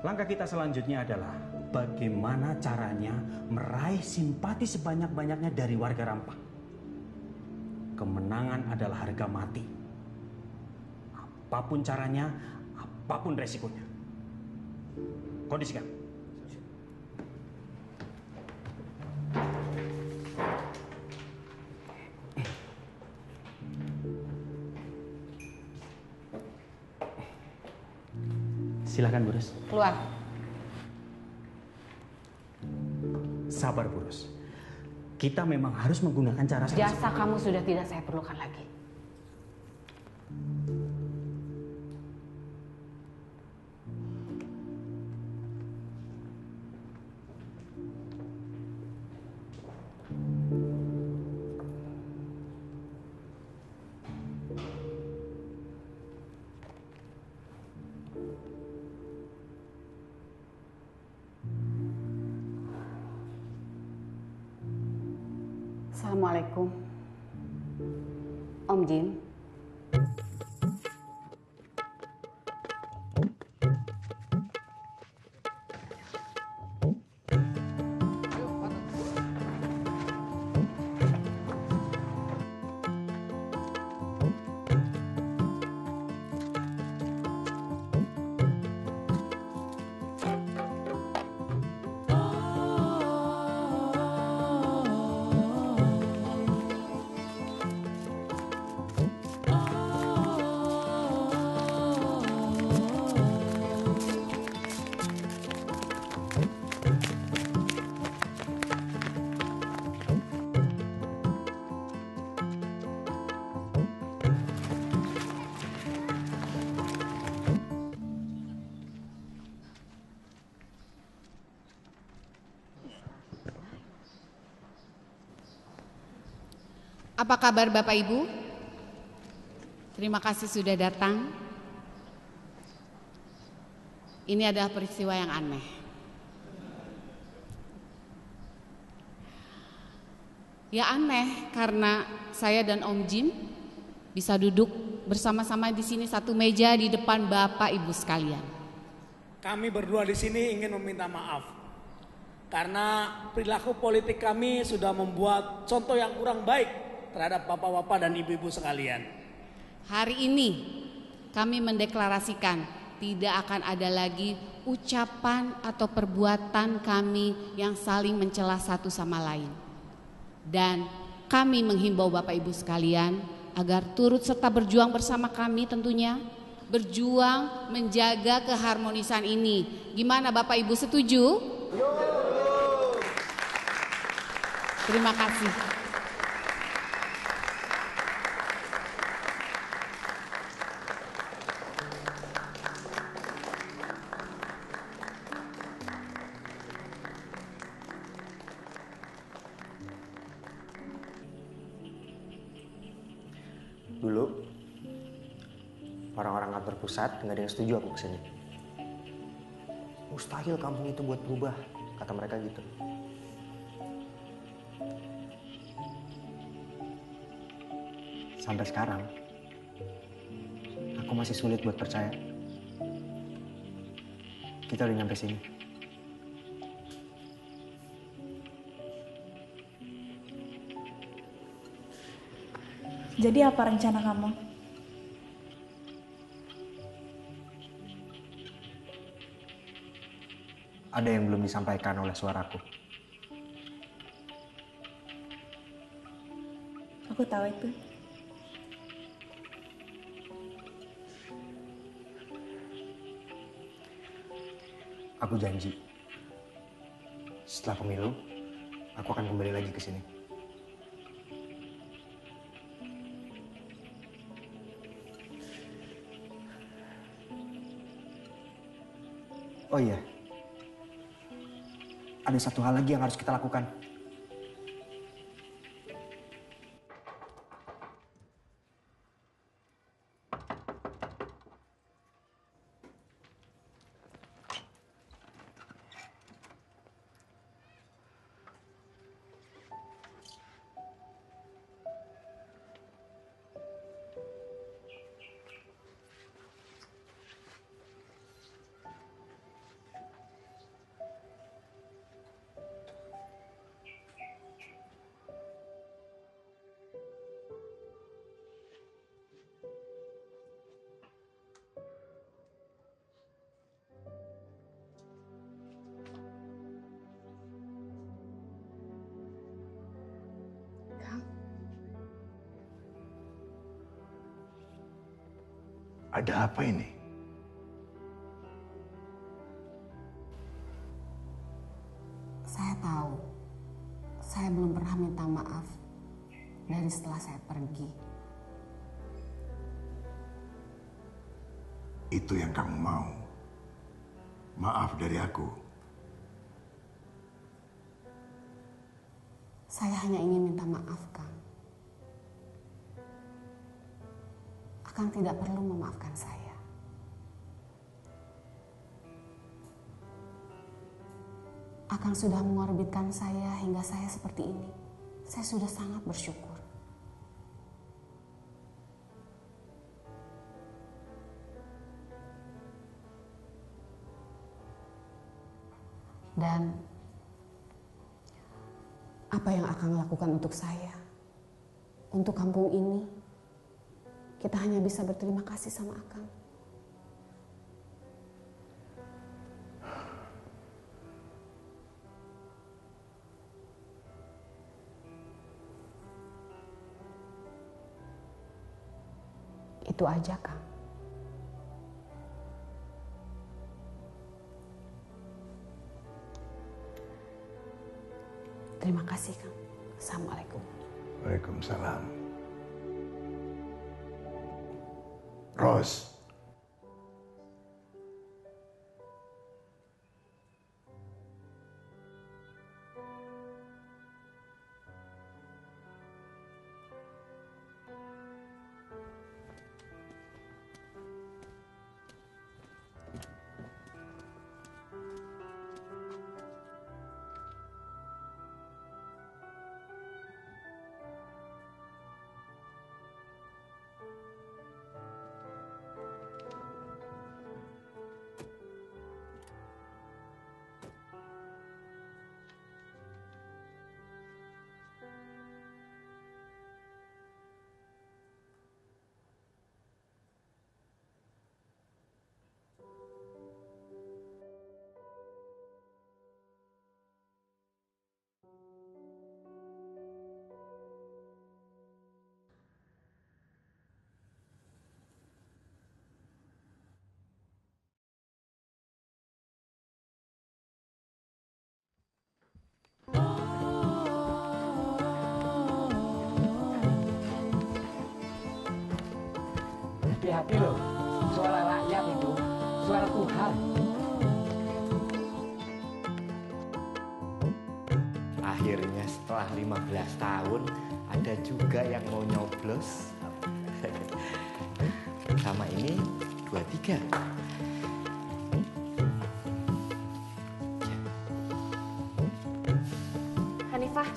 Langkah kita selanjutnya adalah bagaimana caranya meraih simpati sebanyak-banyaknya dari warga Rampang. Kemenangan adalah harga mati. Apapun caranya, apapun resikonya. Kondisikan. Silahkan, Bu Ros. Keluar. Sabar, Bu Ros. Kita memang harus menggunakan cara Jasa kamu sudah tidak saya perlukan lagi. Assalamualaikum. Om Jin. Apa kabar Bapak Ibu? Terima kasih sudah datang. Ini adalah peristiwa yang aneh. Ya aneh karena saya dan Om Jim bisa duduk bersama-sama di sini satu meja di depan Bapak Ibu sekalian. Kami berdua di sini ingin meminta maaf karena perilaku politik kami sudah membuat contoh yang kurang baik terhadap bapak-bapak dan ibu-ibu sekalian. Hari ini kami mendeklarasikan tidak akan ada lagi ucapan atau perbuatan kami yang saling mencela satu sama lain. Dan kami menghimbau Bapak Ibu sekalian agar turut serta berjuang bersama kami tentunya. Berjuang menjaga keharmonisan ini. Gimana Bapak Ibu setuju? Terima kasih. Dulu orang-orang kantor pusat nggak ada yang setuju aku kesini. Mustahil kampung itu buat berubah, kata mereka gitu. Sampai sekarang, aku masih sulit buat percaya. Kita udah nyampe sini. Jadi apa rencana kamu? Ada yang belum disampaikan oleh suaraku. Aku tahu itu. Aku janji, setelah pemilu, aku akan kembali lagi ke sini. Oh iya, ada satu hal lagi yang harus kita lakukan. Ada apa ini? Saya tahu, saya belum pernah minta maaf dari setelah saya pergi. Itu yang kamu mau? Maaf dari aku. Saya hanya ingin minta maaf, Kang. Akang tidak perlu memaafkan saya. Akang sudah mengorbitkan saya hingga saya seperti ini. Saya sudah sangat bersyukur. Dan apa yang Akang lakukan untuk saya, untuk kampung ini, kita hanya bisa berterima kasih sama Akang. Itu aja, Kang. Terima kasih, Kang. Assalamualaikum. Waalaikumsalam. Ros. hati-hati loh. Suara rakyat itu, suara Tuhan. Akhirnya setelah 15 tahun, ada juga yang mau nyoblos. Sama ini 23. Hanifah.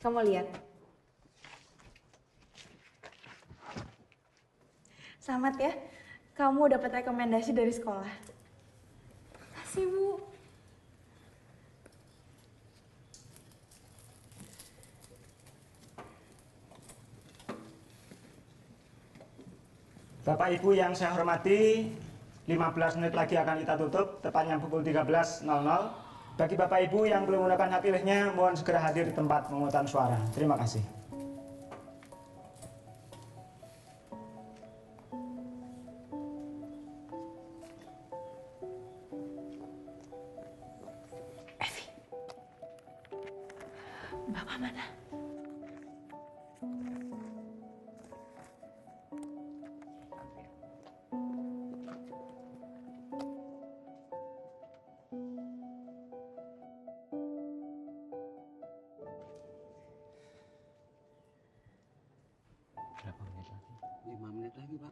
Kamu lihat. Selamat ya, kamu dapat rekomendasi dari sekolah. Makasih, Bu. Bapak Ibu yang saya hormati, 15 menit lagi akan kita tutup, tepatnya pukul 13.00. Bagi Bapak Ibu yang belum menggunakan hak pilihnya, mohon segera hadir di tempat pemungutan suara. Terima kasih. Bapak mana? Berapa menit lagi? 5 menit lagi, Pak.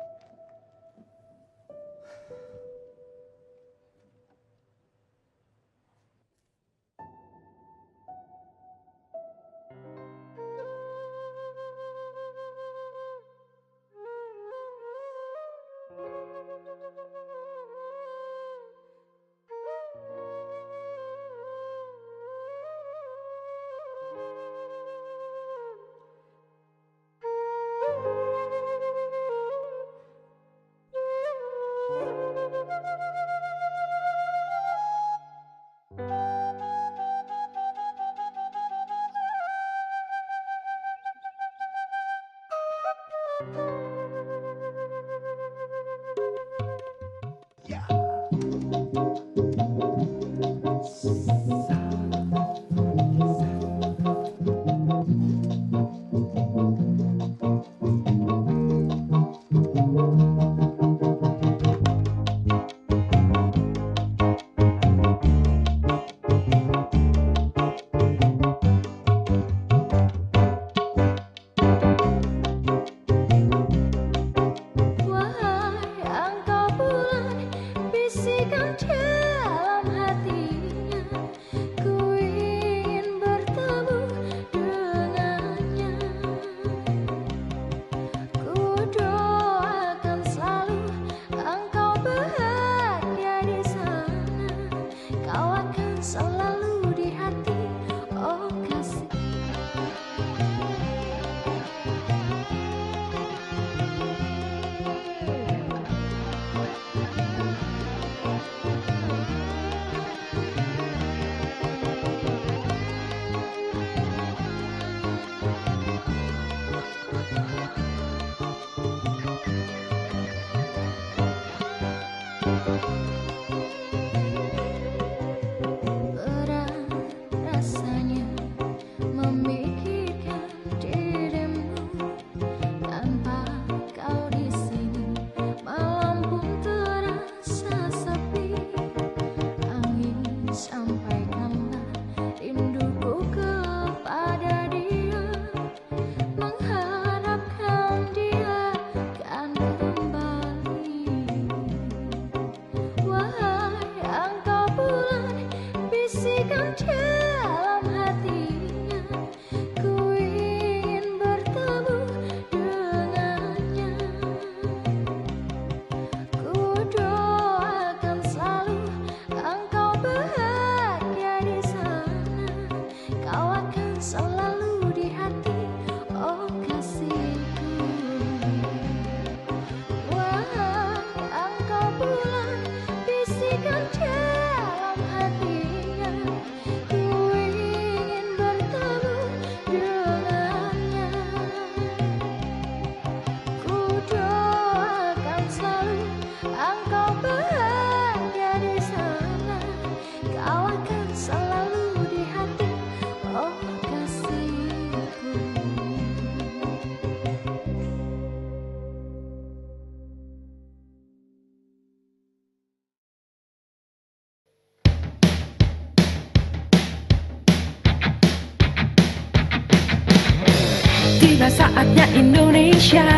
Tiba saatnya Indonesia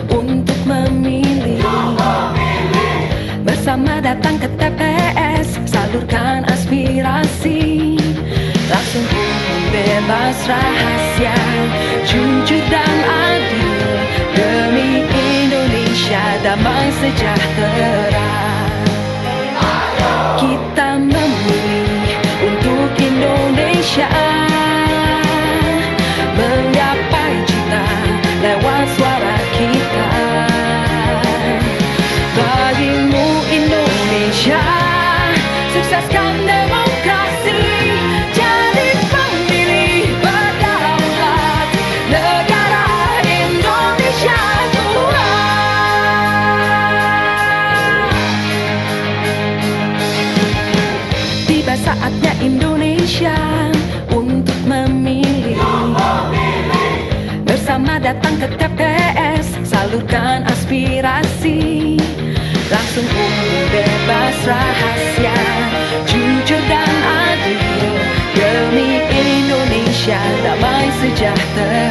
untuk memilih. Bersama datang ke TPS, salurkan aspirasi. Langsung umum, bebas, rahasia, jujur dan adil. Demi Indonesia damai sejahtera. Kita memilih untuk Indonesia, menggapai cita lewat suara kita. Bagimu Indonesia, sukseskan demokrasi, jadi pemilih berdaulat negara Indonesia Tiba saatnya Indonesia untuk memilih. Bersama datang ke TPS, salurkan aspirasi. Langsung umum, bebas, rahasia, jujur dan adil. Demi Indonesia damai sejahtera.